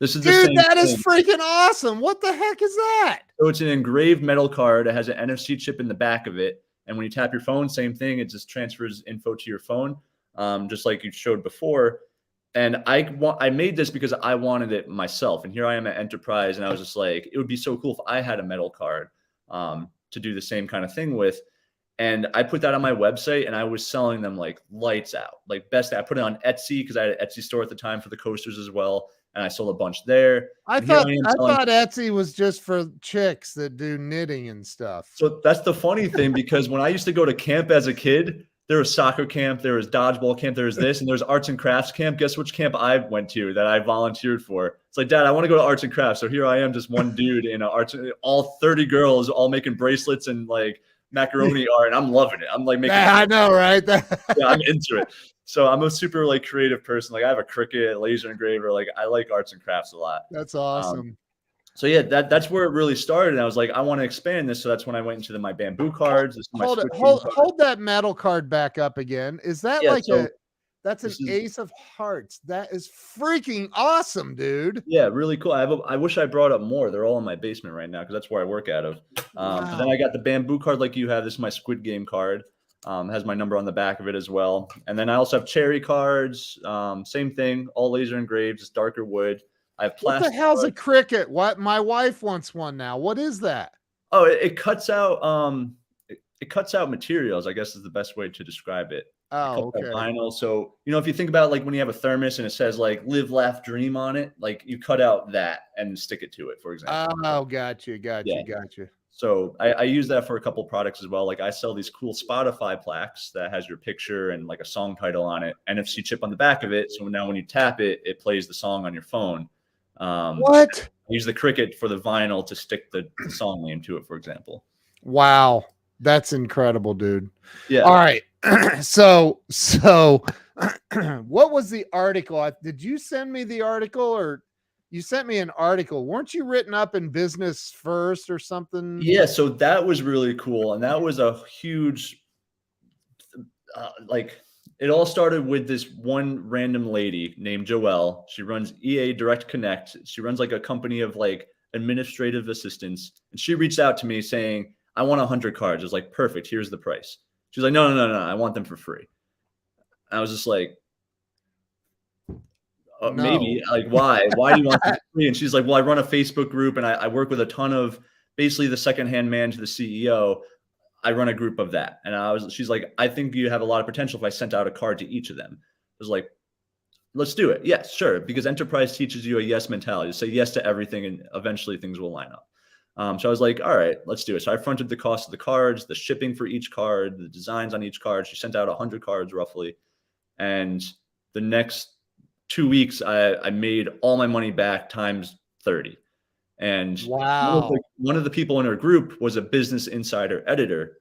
This is dude, that is freaking awesome. What the heck is that? So it's an engraved metal card. It has an NFC chip in the back of it. And when you tap your phone, same thing. It just transfers info to your phone, just like you showed before. And I made this because I wanted it myself. And here I am at Enterprise, and I was just like, it would be so cool if I had a metal card to do the same kind of thing with. And I put that on my website, and I was selling them like lights out, like best. I put it on Etsy because I had an Etsy store at the time for the coasters as well, and I sold a bunch there. I thought Etsy was just for chicks that do knitting and stuff. So that's the funny thing, because when I used to go to camp as a kid, there was soccer camp, there was dodgeball camp, there was this, and there's arts and crafts camp. Guess which camp I went to that I volunteered for? It's like, Dad, I want to go to arts and crafts. So here I am, just one dude in all 30 girls, all making bracelets and like macaroni art, and I'm loving it. I'm like making. I know, right? Yeah, I'm into it. So I'm a super like creative person. Like I have a Cricut laser engraver. Like I like arts and crafts a lot. That's awesome. So yeah, that's where it really started. And I was like, I want to expand this. So that's when I went into my bamboo cards. This is my Hold it, Squid Game card. hold that metal card back up again. Is that Yeah. like So that's an this is, ace of hearts? That is freaking awesome, dude. yeah, really cool. I wish I brought up more. They're all in my basement right now because that's where I work out of. But then Wow. I got the bamboo card like you have. This is my Squid Game card. Has my number on the back of it as well. And then I also have cherry cards. Same thing, all laser engraved, just darker wood. I have What the plastic hell's a cards. cricket? What? My wife wants one now. What is that? Oh, it cuts out it cuts out materials, I guess is the best way to describe it. It Oh, cuts out okay. vinyl. So, if you think about like when you have a thermos and it says like live, laugh, dream on it, like you cut out that and stick it to it, for example. Oh, gotcha, Yeah. gotcha, gotcha. So I use that for a couple products as well. Like I sell these cool Spotify plaques that has your picture and like a song title on it, NFC chip on the back of it. So now when you tap it, it plays the song on your phone. What? I use the Cricut for the vinyl to stick the song name to it, for example. Wow. That's incredible, dude. Yeah. All right. So what was the article? Did you send me the article, or you sent me an article? Weren't you written up in Business First or something? Yeah. So that was really cool. And that was a huge, it all started with this one random lady named Joelle. She runs EA Direct Connect. She runs like a company of like administrative assistants. And she reached out to me saying, I want 100 cards. I was like, perfect. Here's the price. She's like, no. I want them for free. I was just like, No. maybe. Like, why? Why do you want them for free? And she's like, well, I run a Facebook group and I work with a ton of basically the secondhand man to the CEO. I run a group of that. And she's like, I think you have a lot of potential if I sent out a card to each of them. I was like, let's do it. Yes, sure. Because enterprise teaches you a yes mentality. Say yes to everything and eventually things will line up. So I was like, all right, let's do it. So I fronted the cost of the cards, the shipping for each card, the designs on each card. She sent out 100 cards roughly. And the next 2 weeks, I made all my money back times 30. And wow. one of the people in her group was a Business Insider editor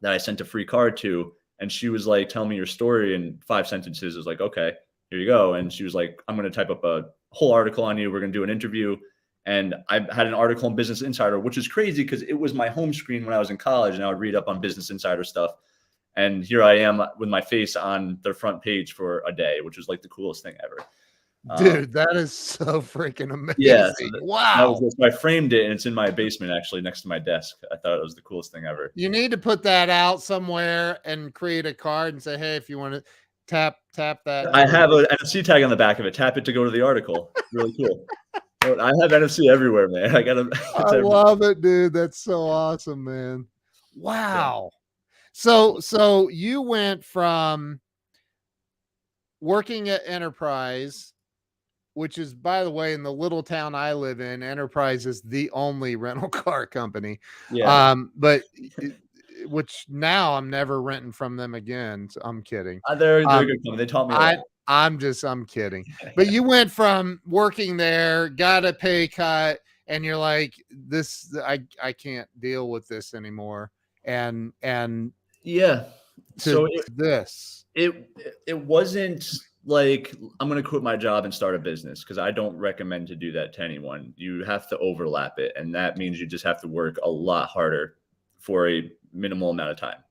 that I sent a free card to. And she was like, tell me your story in 5 sentences. I was like, okay, here you go. And she was like, I'm going to type up a whole article on you. We're going to do an interview. And I had an article in Business Insider, which is crazy because it was my home screen when I was in college and I would read up on Business Insider stuff. And here I am with my face on their front page for a day, which was like the coolest thing ever. Dude, that is so freaking amazing. Yeah. Wow. So I framed it and it's in my basement, actually, next to my desk. I thought it was the coolest thing ever. You need to put that out somewhere and create a card and say, hey, if you want to tap that. I have an NFC tag on the back of it. Tap it to go to the article. Really cool. I have NFC everywhere, man. I love it, dude. That's so awesome, man. Wow. Yeah. So you went from working at Enterprise, which is, by the way, in the little town I live in, Enterprise is the only rental car company. Yeah. But which now I'm never renting from them again. So I'm kidding. They're a good company. They taught me a lot. I'm kidding. But you went from working there, got a pay cut, and you're like, I can't deal with this anymore. And yeah. So it wasn't like I'm going to quit my job and start a business, because I don't recommend to do that to anyone. You have to overlap it. And that means you just have to work a lot harder for a minimal amount of time.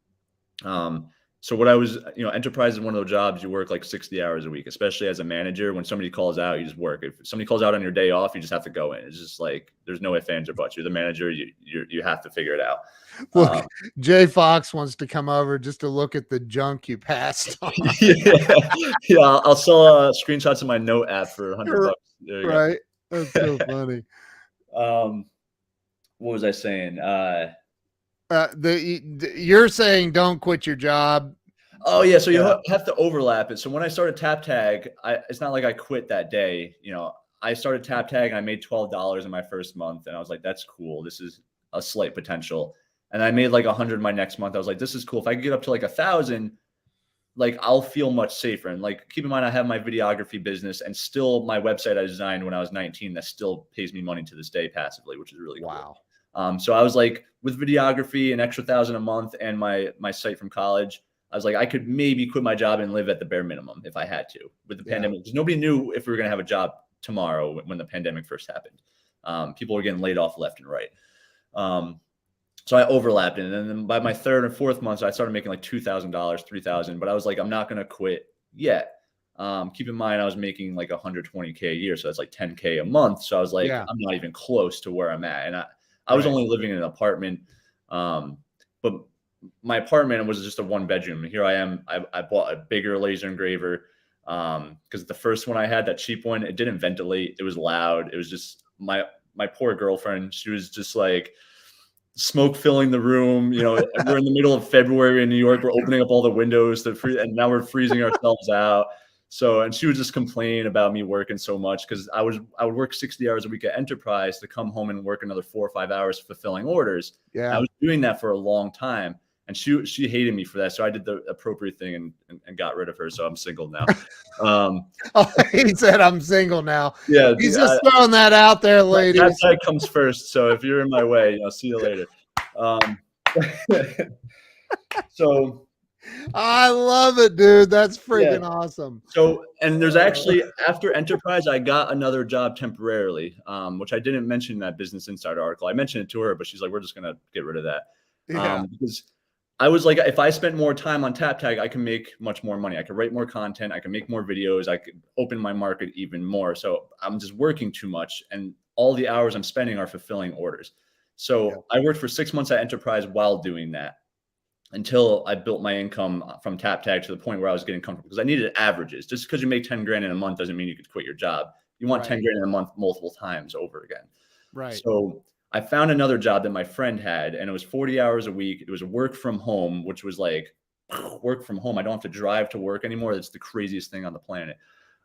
So what I was, Enterprise is one of those jobs you work like 60 hours a week, especially as a manager. When somebody calls out, you just work. If somebody calls out on your day off, you just have to go in. It's just like, there's no ifs, ands, or buts. You're the manager. You have to figure it out. Look, Jay Fox wants to come over just to look at the junk you passed on. Yeah. I'll sell screenshots of my note app for $100. Right. Go. That's so funny. What was I saying? You're saying don't quit your job. Oh yeah. So you have to overlap it. So when I started Tap Tag, it's not like I quit that day. I started Tap Tag and I made $12 in my first month. And I was like, that's cool. This is a slight potential. And I made like 100 my next month. I was like, this is cool. If I could get up to like 1,000, like I'll feel much safer. And like, keep in mind, I have my videography business and still my website I designed when I was 19, that still pays me money to this day passively, which is really cool. So I was like, with videography, an extra 1,000 a month and my site from college, I was like, I could maybe quit my job and live at the bare minimum if I had to with the pandemic, because nobody knew if we were going to have a job tomorrow when the pandemic first happened. People were getting laid off left and right. So I overlapped it. And then by my third and fourth month, I started making like $2,000, $3,000, but I was like, I'm not going to quit yet. Keep in mind, I was making like 120K a year. So that's like 10K a month. So I was like, I'm not even close to where I'm at. And I was only living in an apartment. But my apartment was just a 1-bedroom. Here I am. I bought a bigger laser engraver. Because the first one I had, that cheap one, it didn't ventilate. It was loud. It was just my poor girlfriend. She was just like, smoke filling the room. We're in the middle of February in New York. We're opening up all the windows and now we're freezing ourselves out. So, and she would just complain about me working so much because I would work 60 hours a week at Enterprise to come home and work another 4 or 5 hours fulfilling orders. Yeah, I was doing that for a long time, and she hated me for that. So I did the appropriate thing and got rid of her. So I'm single now. He said, "I'm single now." Yeah, he's just throwing that out there, ladies. That side comes first. So if you're in my way, see you later. So I love it, dude. That's freaking awesome. So, and there's actually, after Enterprise, I got another job temporarily, which I didn't mention in that Business Insider article. I mentioned it to her, but she's like, we're just going to get rid of that. Because I was like, if I spent more time on TapTag, I can make much more money. I could write more content. I can make more videos. I could open my market even more. So I'm just working too much. And all the hours I'm spending are fulfilling orders. So I worked for 6 months at Enterprise while doing that, until I built my income from TapTag to the point where I was getting comfortable, because I needed averages. Just because you make 10 grand in a month doesn't mean you could quit your job. You want 10 grand in a month multiple times over again. Right. So I found another job that my friend had, and it was 40 hours a week. It was work from home, which was like work from home. I don't have to drive to work anymore. That's the craziest thing on the planet.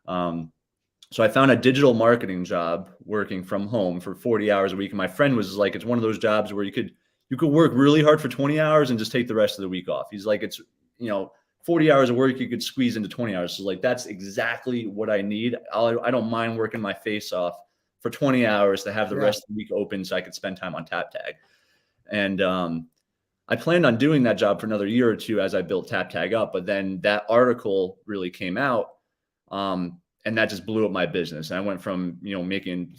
So I found a digital marketing job working from home for 40 hours a week. And my friend was like, it's one of those jobs where you could work really hard for 20 hours and just take the rest of the week off. He's like, it's, 40 hours of work you could squeeze into 20 hours. So like, that's exactly what I need. I don't mind working my face off for 20 hours to have the rest of the week open so I could spend time on TapTag. And I planned on doing that job for another year or two as I built TapTag up. But then that article really came out, and that just blew up my business. And I went from, making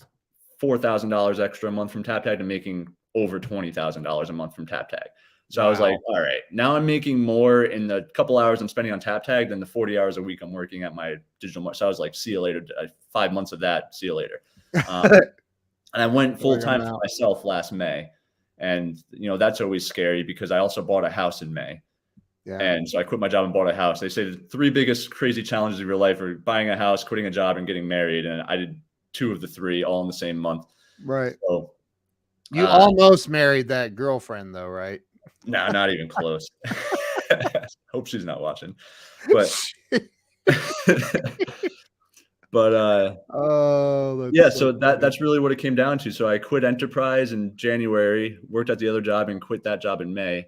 $4,000 extra a month from TapTag to making over $20,000 a month from TapTag. So I was like, all right, now I'm making more in the couple hours I'm spending on TapTag than the 40 hours a week I'm working at my digital market. So I was like, see you later. 5 months of that, see you later. And I went full time for myself last May. And, that's always scary because I also bought a house in May. Yeah. And so I quit my job and bought a house. They say the 3 biggest crazy challenges of your life are buying a house, quitting a job, and getting married. And I did 2 of the 3 all in the same month. Right. So you almost married that girlfriend though, right? No, not even close. Hope she's not watching. But so that's really what it came down to. So I quit Enterprise in January, worked at the other job, and quit that job in May.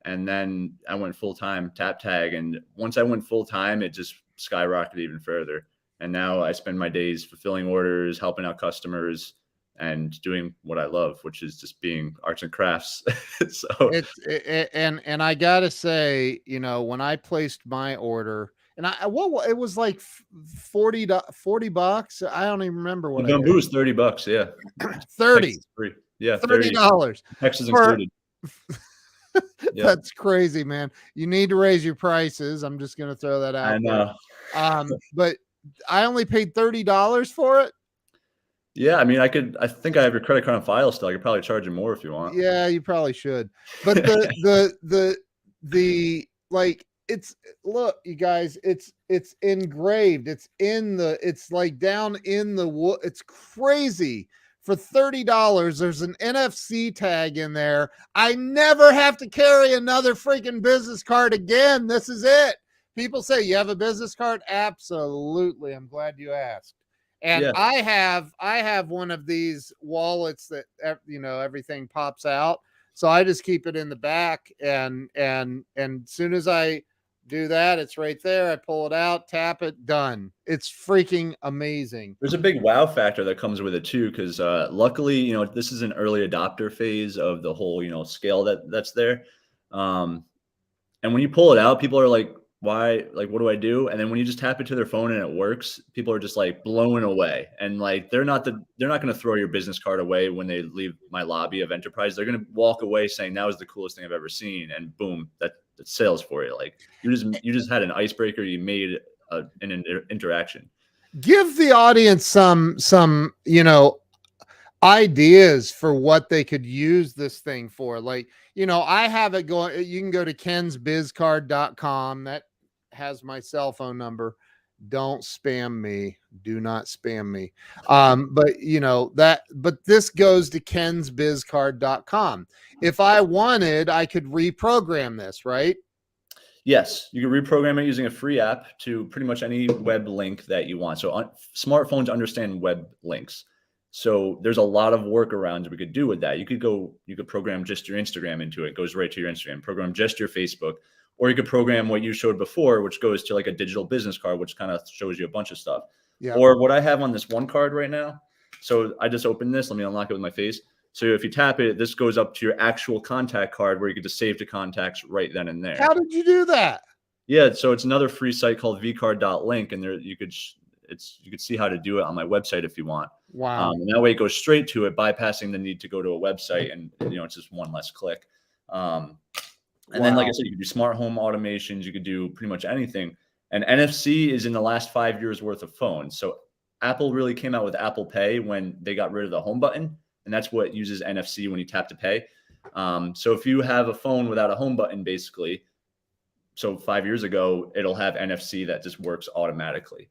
And then I went full-time TapTag. And once I went full-time, it just skyrocketed even further. And now I spend my days fulfilling orders, helping out customers, and doing what I love, which is just being arts and crafts. So and I gotta say, when I placed my order, and it was like $40. I don't even remember what the bamboo is $30. Yeah. 30. Yeah. $30. Texas included. That's crazy, man. You need to raise your prices. I'm just going to throw that out. I know. But I only paid $30 for it. Yeah, I mean, I think I have your credit card on file still. I could probably charge you more if you want. Yeah, you probably should. But look, you guys, it's engraved. It's like down in the wood. It's crazy. For $30, there's an NFC tag in there. I never have to carry another freaking business card again. This is it. People say, you have a business card? Absolutely. I'm glad you asked. And I have one of these wallets that, everything pops out. So I just keep it in the back, and soon as I do that, it's right there. I pull it out, tap it, done. It's freaking amazing. There's a big wow factor that comes with it too, because luckily, this is an early adopter phase of the whole, scale that's there. And when you pull it out, people are like, why, like, what do I do? And then when you just tap into their phone and it works, people are just like blown away. And like, they're not going to throw your business card away when they leave my lobby of Enterprise. They're going to walk away saying that was the coolest thing I've ever seen. And boom, that's sales for you. Like you just had an icebreaker. You made an interaction. Give the audience some, ideas for what they could use this thing for. Like, I have it going, you can go to kensbizcard.com. That has my cell phone number. Don't spam me. Do not spam me. But this goes to kensbizcard.com. If I wanted, I could reprogram this, right? Yes, you can reprogram it using a free app to pretty much any web link that you want. So smartphones understand web links. So there's a lot of workarounds we could do with that. You could program just your Instagram into it. It goes right to your Instagram. Program just your Facebook, or you could program what you showed before, which goes to like a digital business card, which kind of shows you a bunch of stuff. Yeah. Or what I have on this one card right now. So I just opened this. Let me unlock it with my face. So if you tap it, this goes up to your actual contact card where you get to save to contacts right then and there. How did you do that? Yeah, so it's another free site called vcard.link, and there you could see how to do it on my website if you want. Wow. And that way it goes straight to it, bypassing the need to go to a website, and it's just one less click. And then, like I said, you could do smart home automations. You could do pretty much anything. And NFC is in the last 5 years worth of phones. So Apple really came out with Apple Pay when they got rid of the home button. And that's what uses NFC when you tap to pay. So if you have a phone without a home button, basically, so 5 years ago, it'll have NFC that just works automatically.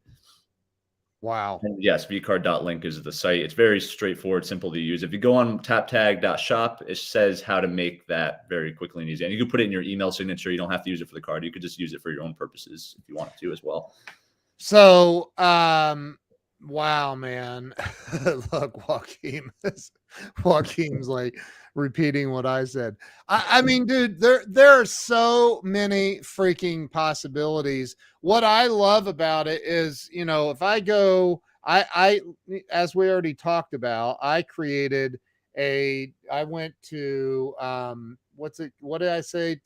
Wow. And yes, vcard.link is the site. It's very straightforward, simple to use. If you go on taptag.shop, it says how to make that very quickly and easy. And you can put it in your email signature. You don't have to use it for the card. You could just use it for your own purposes if you want to as well. So, wow, man. Look, Joaquin's like repeating what I said. I mean, dude, there are so many freaking possibilities. What I love about it is, if I go, I as we already talked about, I went to what did I say?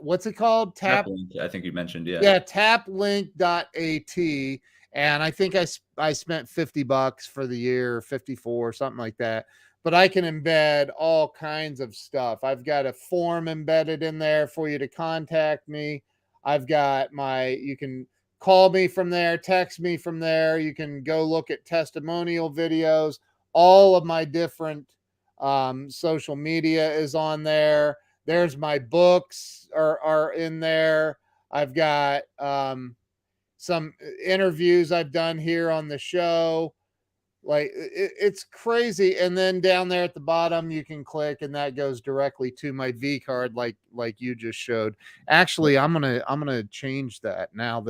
What's it called? Taplink, I think you mentioned, yeah. Yeah, taplink.at. And I think I spent $50 for the year, 54, something like that. But I can embed all kinds of stuff. I've got a form embedded in there for you to contact me. I've got you can call me from there, text me from there. You can go look at testimonial videos. All of my different social media is on there. There's my books are in there. I've got some interviews I've done here on the show. Like it's crazy. And then down there at the bottom, you can click and that goes directly to my V card. Like you just showed. Actually, I'm going to change that now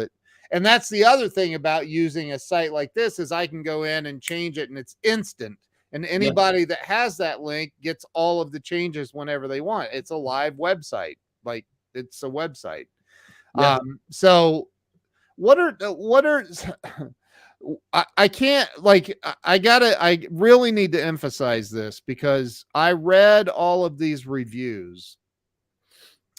and that's the other thing about using a site like this is I can go in and change it and it's instant. And anybody that has that link gets all of the changes whenever they want. It's a live website. Like it's a website. Yeah. So what are I can't I really need to emphasize this because I read all of these reviews.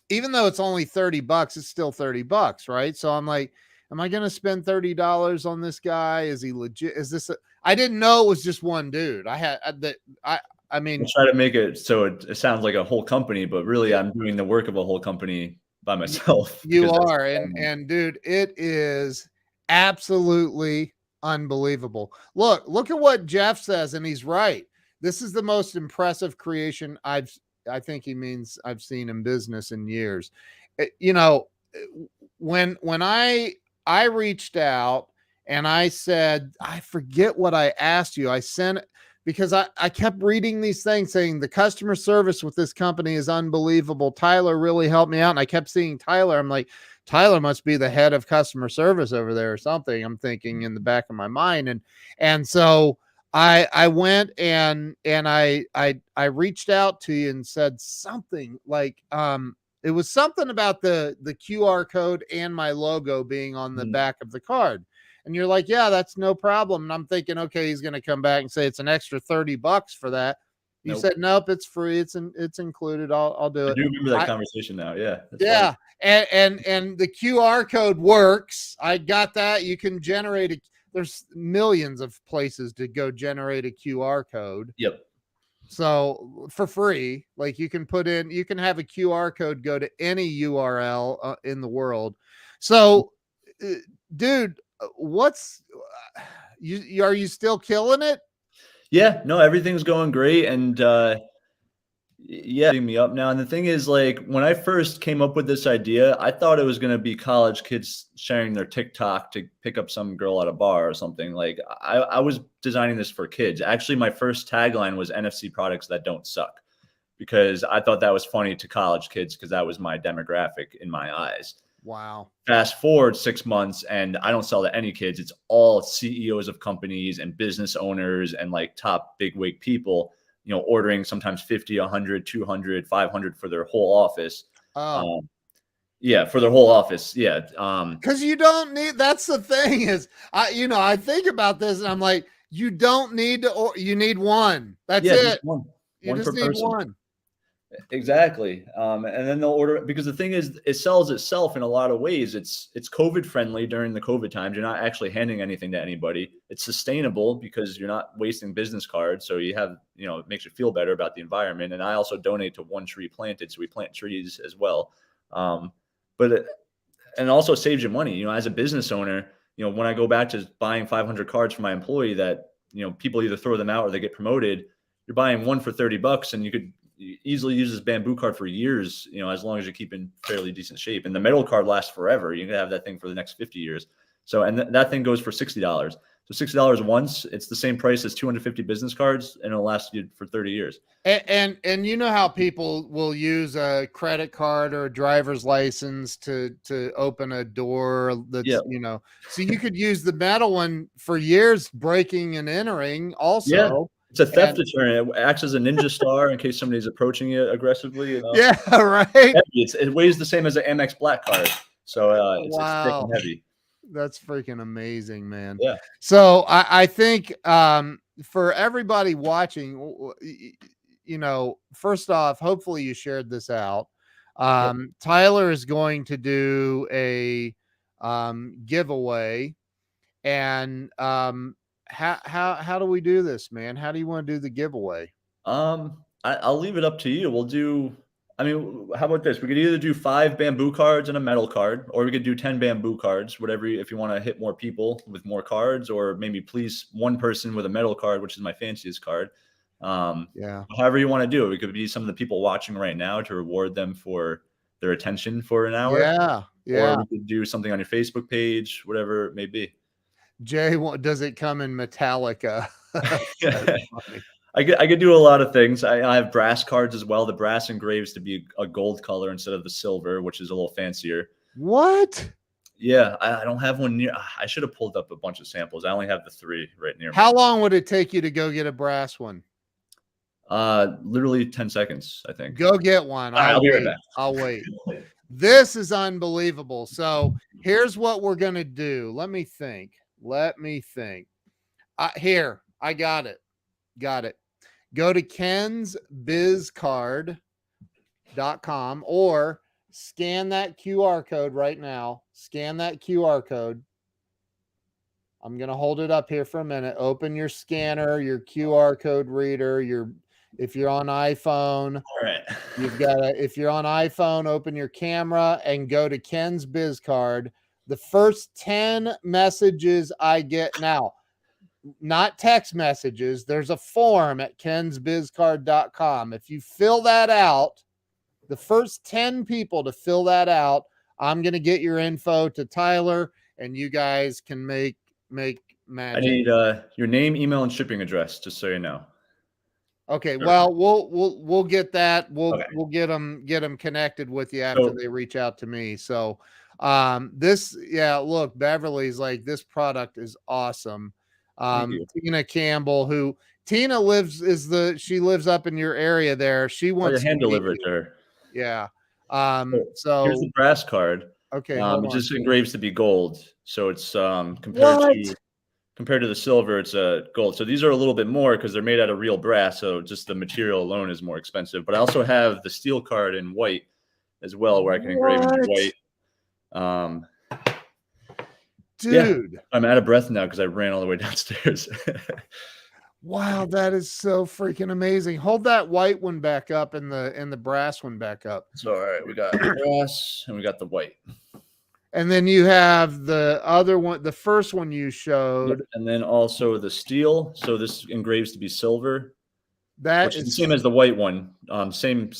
Even though it's only $30, it's still $30, right? So I'm like, am I going to spend $30 on this guy? Is he legit? Is this I didn't know it was just one dude. I mean, I try to make it so it sounds like a whole company, but really I'm doing the work of a whole company by myself. You are. And dude, it is absolutely unbelievable. Look at what Jeff says. And he's right. This is the most impressive creation I think he means I've seen in business in years. When I reached out and I said, I forget what I asked you. I sent it because I kept reading these things saying the customer service with this company is unbelievable. Tyler really helped me out. And I kept seeing Tyler. I'm like, Tyler must be the head of customer service over there or something. I'm thinking in the back of my mind. And so I went and I reached out to you and said something like, it was something about the QR code and my logo being on the back of the card. And you're like, yeah, that's no problem. And I'm thinking, okay, he's going to come back and say it's an extra $30 for that. You Nope. said nope, it's free. It's included. I'll do I it. do remember that conversation now. Yeah. That's Yeah. funny. And the QR code works. I got that. You can generate there's millions of places to go generate a QR code. Yep. So for free, like you can have a QR code go to any URL in the world. So, dude, are you still killing it? Yeah, no, everything's going great. And yeah, me up now. And the thing is, like, when I first came up with this idea, I thought it was going to be college kids sharing their TikTok to pick up some girl at a bar or something. Like, I was designing this for kids. Actually, my first tagline was NFC products that don't suck, because I thought that was funny to college kids, because that was my demographic in my eyes. Wow. Fast forward 6 months, and I don't sell to any kids. It's all CEOs of companies and business owners and like top bigwig people, ordering sometimes 50, 100, 200, 500 for their whole office. Oh. Yeah, for their whole office. Yeah. Because you don't need, that's the thing is, I think about this and I'm like, you don't need to, or you need one. That's it. Just one just per need person. one. Exactly. And then they'll order it, because the thing is, it sells itself in a lot of ways. It's COVID friendly during the COVID times. You're not actually handing anything to anybody. It's sustainable because you're not wasting business cards. So you have, it makes you feel better about the environment. And I also donate to One Tree Planted. So we plant trees as well. And it also saves you money, as a business owner. When I go back to buying 500 cards for my employee that, people either throw them out or they get promoted, you're buying one for $30, and you could easily use this bamboo card for years, as long as you keep in fairly decent shape. And the metal card lasts forever. You can have that thing for the next 50 years. So, and that thing goes for $60. So $60 once, it's the same price as 250 business cards, and it'll last you for 30 years. And you know how people will use a credit card or a driver's license to open a door that's, so you could use the metal one for years, breaking and entering also. Yeah. It's a theft deterrent. It acts as a ninja star in case somebody's approaching it aggressively. Yeah, right. It weighs the same as an Amex Black card. So it's thick and heavy. That's freaking amazing, man. Yeah. So I think for everybody watching, first off, hopefully you shared this out. Tyler is going to do a giveaway, and how do we do this, man? How do you want to do the giveaway? I'll leave it up to you. How about this? We could either do 5 bamboo cards and a metal card, or we could do 10 bamboo cards, whatever, if you want to hit more people with more cards, or maybe please one person with a metal card, which is my fanciest card. However you want to do it. We could be some of the people watching right now to reward them for their attention for an hour. Yeah. Or we could do something on your Facebook page, whatever it may be. Jay, does it come in Metallica? I could do a lot of things. I have brass cards as well. The brass engraves to be a gold color instead of the silver, which is a little fancier. What? Yeah, I don't have one near. I should have pulled up a bunch of samples. I only have the 3 right near me. How long would it take you to go get a brass one? Literally 10 seconds, I think. Go get one. I'll be right back. I'll wait. This is unbelievable. So here's what we're going to do. Let me think. Here, I got it. Go to kensbizcard.com or scan that QR code right now. Scan that QR code. I'm going to hold it up here for a minute. Open your scanner, your QR code reader, if you're on iPhone. All right. If you're on iPhone, open your camera and go to Ken's Biz Card. The first 10 messages I get now, not text messages. There's a form at kensbizcard.com. If you fill that out, the first 10 people to fill that out, I'm going to get your info to Tyler, and you guys can make magic. I need your name, email, and shipping address, just so you know. Okay. Sure. Well, we'll get that. We'll get them connected with you after they reach out to me. So, look, Beverly's like, this product is awesome. Tina Campbell, Tina lives up in your area there. She wants to hand deliver it to her. Yeah. So here's the brass card. Okay. It just engraves to be gold. So it's compared to compared to the silver, it's a gold. So these are a little bit more because they're made out of real brass. So just the material alone is more expensive. But I also have the steel card in white as well, where I can engrave in white. Dude, yeah, I'm out of breath now because I ran all the way downstairs. wow, that is so freaking amazing. Hold that white one back up and the brass one back up. So all right, we got the brass and we got the white. And then you have the other one, the first one you showed. Yep. And then also the steel. So this engraves to be silver. That which is the same as the white one. Same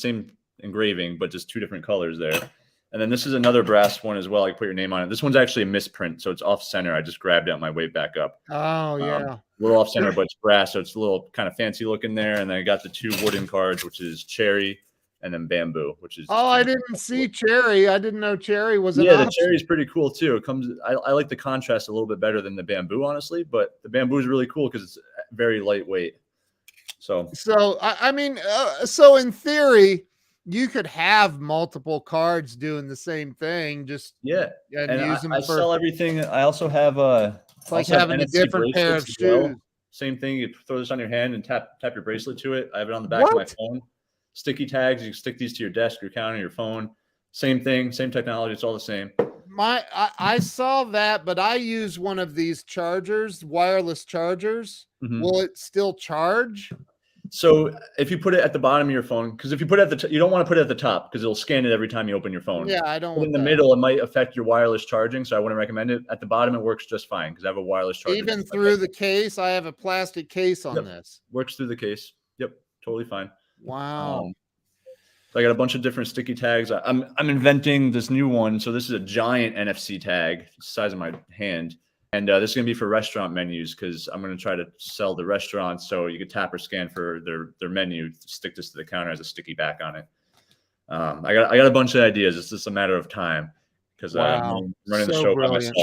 engraving, but just two different colors there. And then this is another brass one as well. I can put your name on it. This one's actually a misprint, so it's off center. I just grabbed it on my way back up. Oh yeah, a little off center, but it's brass, so it's a little kind of fancy looking there. And then I got the two wooden cards, which is cherry and then bamboo, which is I didn't see cherry. I didn't know cherry was an the option. cherry is pretty cool too. It comes. I like the contrast a little bit better than the bamboo, honestly. But the bamboo is really cool because it's very lightweight. So I mean, so in theory, you could have multiple cards doing the same thing. Just and use them. I sell everything. I also have it's like having a different pair of shoes. Well. Same thing. You throw this on your hand and tap your bracelet to it. I have it on the back of my phone. Sticky tags. You can stick these to your desk, your counter, your phone. Same thing. Same technology. It's all the same. I saw that, but I use one of these chargers, wireless chargers. Mm-hmm. Will it still charge? So if you put it at the bottom of your phone, because if you put it at you don't want to put it at the top because it'll scan it every time you open your phone. Yeah, I don't. But in the middle, it might affect your wireless charging, so I wouldn't recommend it. At the bottom, it works just fine because I have a wireless charger. Even through the case, I have a plastic case on this. Works through the case. Yep, totally fine. Wow. So I got a bunch of different sticky tags. I'm inventing this new one. So this is a giant NFC tag, the size of my hand. And this is going to be for restaurant menus because I'm going to try to sell the restaurants. So you could tap or scan for their menu, stick this to the counter as a sticky back on it. I got a bunch of ideas. It's just a matter of time because I'm running the show by myself.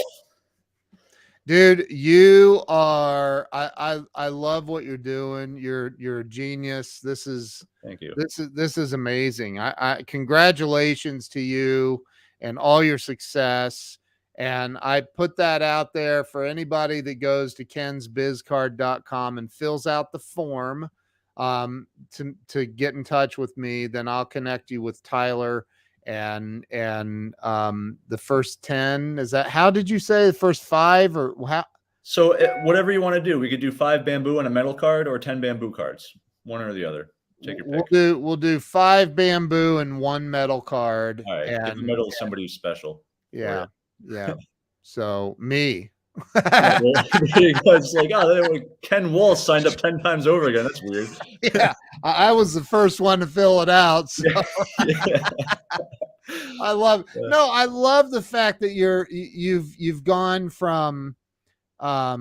Dude, you are. I love what you're doing. You're a genius. Thank you. This is amazing. I congratulations to you and all your success. And I put that out there for anybody that goes to kensbizcard.com and fills out the form to get in touch with me. Then I'll connect you with Tyler and the first 10. Is that, how did you say the first 5 or how? So whatever you want to do, we could do 5 bamboo and a metal card or 10 bamboo cards, one or the other. Take your pick. We'll do 5 bamboo and 1 metal card. All right. And the metal is somebody who's special. Yeah. Yeah. So me. It's like, oh, Ken Walsh signed up 10 times over again. That's weird. Yeah. I was the first one to fill it out. So. Yeah. I love I love the fact that you've gone from I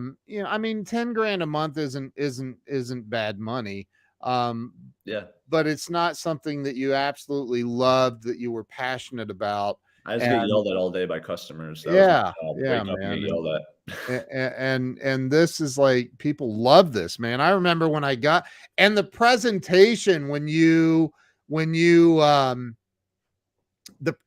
mean, 10 grand a month isn't bad money. But it's not something that you absolutely loved, that you were passionate about. I just get yelled at all day by customers. Man. And this is like, people love this, man. I remember when I got, and the presentation when you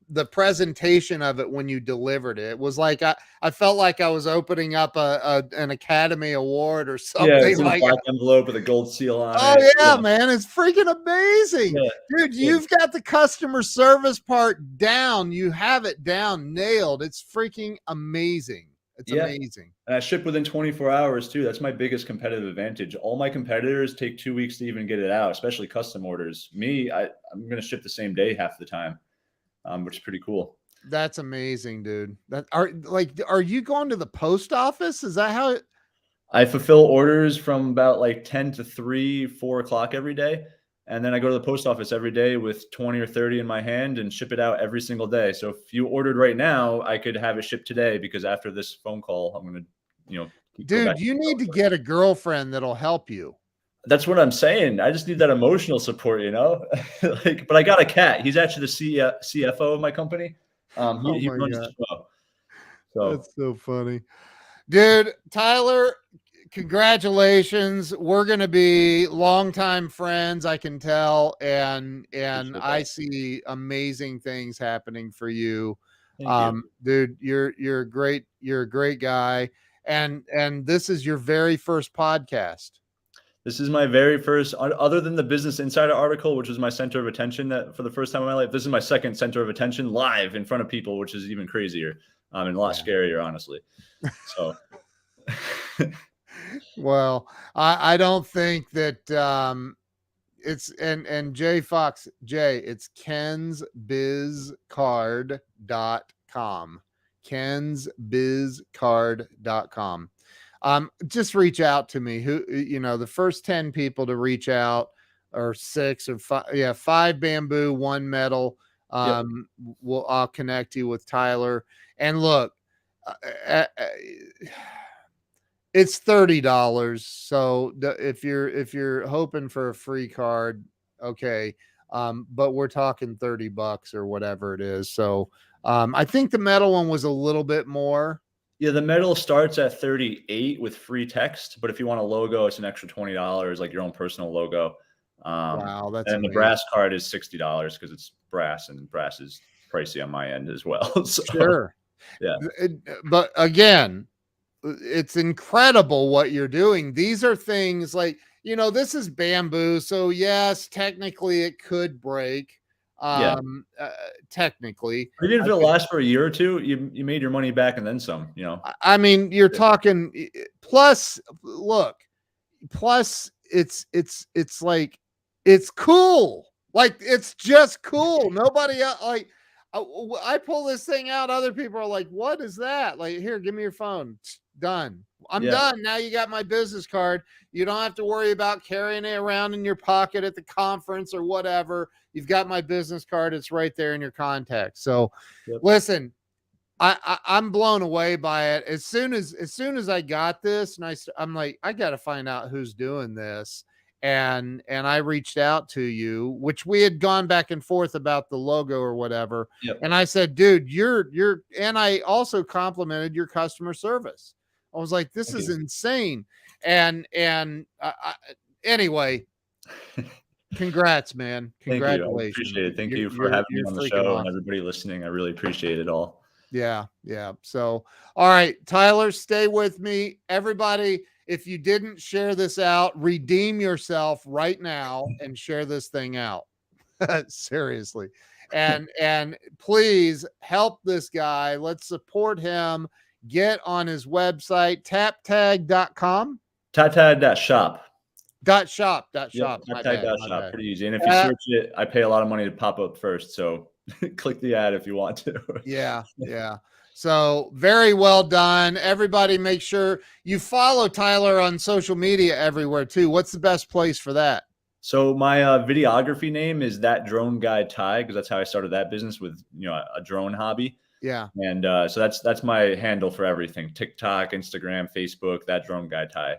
the presentation of it when you delivered it was like, I felt like I was opening up an Academy Award or something. Yeah, it's like a black envelope with a gold seal on it. Oh yeah, man, it's freaking amazing. Dude, you've got the customer service part down. You have it down, nailed. It's freaking amazing. It's amazing. And I ship within 24 hours too. That's my biggest competitive advantage. All my competitors take 2 weeks to even get it out, especially custom orders. Me, I'm going to ship the same day half the time. Which is pretty cool. That's amazing, dude. Are you going to the post office? Is that how I fulfill orders from about like 10 to 3, 4 o'clock every day. And then I go to the post office every day with 20 or 30 in my hand and ship it out every single day. So if you ordered right now, I could have it shipped today because after this phone call, I'm going to, dude, you need to get a girlfriend that'll help you. That's what I'm saying. I just need that emotional support, but I got a cat. He's actually the CFO of my company. He runs the show. So that's so funny, dude. Tyler, congratulations. We're going to be longtime friends, I can tell. And I see amazing things happening for you. Thank you. Dude, you're a great guy. and this is your very first podcast. This is my very first, other than the Business Insider article, which was my center of attention that for the first time in my life. This is my second center of attention live in front of people, which is even crazier and a lot scarier, honestly. So, well, I don't think that it's and Jay Fox, it's kensbizcard.com. kensbizcard.com. Just reach out to me. The first 10 people to reach out, or 6 or 5, 5 bamboo, 1 metal. I'll connect you with Tyler. And look, it's $30. So if you're hoping for a free card, okay. But we're talking $30 or whatever it is. So I think the metal one was a little bit more. Yeah, the metal starts at $38 with free text, but if you want a logo, it's an extra $20, like your own personal logo. Wow, that's and amazing. The brass card is $60 because it's brass, and brass is pricey on my end as well. So, sure. Yeah. But again, it's incredible what you're doing. These are things like, this is bamboo. So yes, technically it could break. Technically, even if it lasts for a year or two, you made your money back and then some. I mean, you're talking plus. Look, plus it's like it's cool. Like it's just cool. Nobody like. I pull this thing out. Other people are like, "What is that?" Like, here, give me your phone. Done. I'm done. Now you got my business card. You don't have to worry about carrying it around in your pocket at the conference or whatever. You've got my business card. It's right there in your contacts. So listen, I'm blown away by it. As soon as I got this, and I'm like, I got to find out who's doing this. And I reached out to you, which we had gone back and forth about the logo or whatever. And I said, dude, you're, and I also complimented your customer service. I was like, this is insane. And anyway, congrats, man. Congratulations. Thank you. I appreciate it. Thank you for having me on the show and everybody listening. I really appreciate it all. Yeah. So, all right, Tyler, stay with me. Everybody, if you didn't share this out, redeem yourself right now and share this thing out. Seriously. And please help this guy. Let's support him. Get on his website, taptag.com. Taptag.shop. Shop. Taptag.shop. Pretty easy. And if you search it, I pay a lot of money to pop up first. So click the ad if you want to. Yeah. So very well done. Everybody make sure you follow Tyler on social media everywhere too. What's the best place for that? So my videography name is That Drone Guy Ty, because that's how I started that business with, a drone hobby. Yeah. And so that's my handle for everything. TikTok, Instagram, Facebook, That Drone Guy Ty.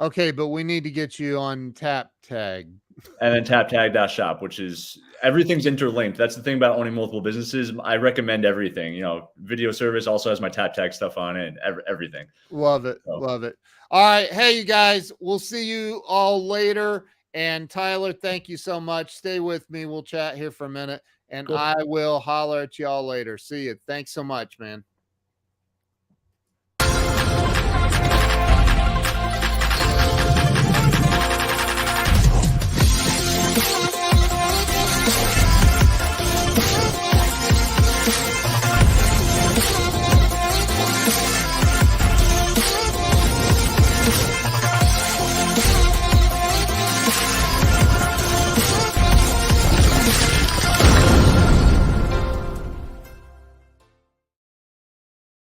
Okay, but we need to get you on TapTag. And then taptag.shop, which is everything's interlinked. That's the thing about owning multiple businesses. I recommend everything. Video service also has my TapTag stuff on it, and everything. Love it. Love it. All right. Hey, you guys, we'll see you all later. And Tyler, thank you so much. Stay with me. We'll chat here for a minute, and I will holler at y'all later. See you. Thanks so much, man.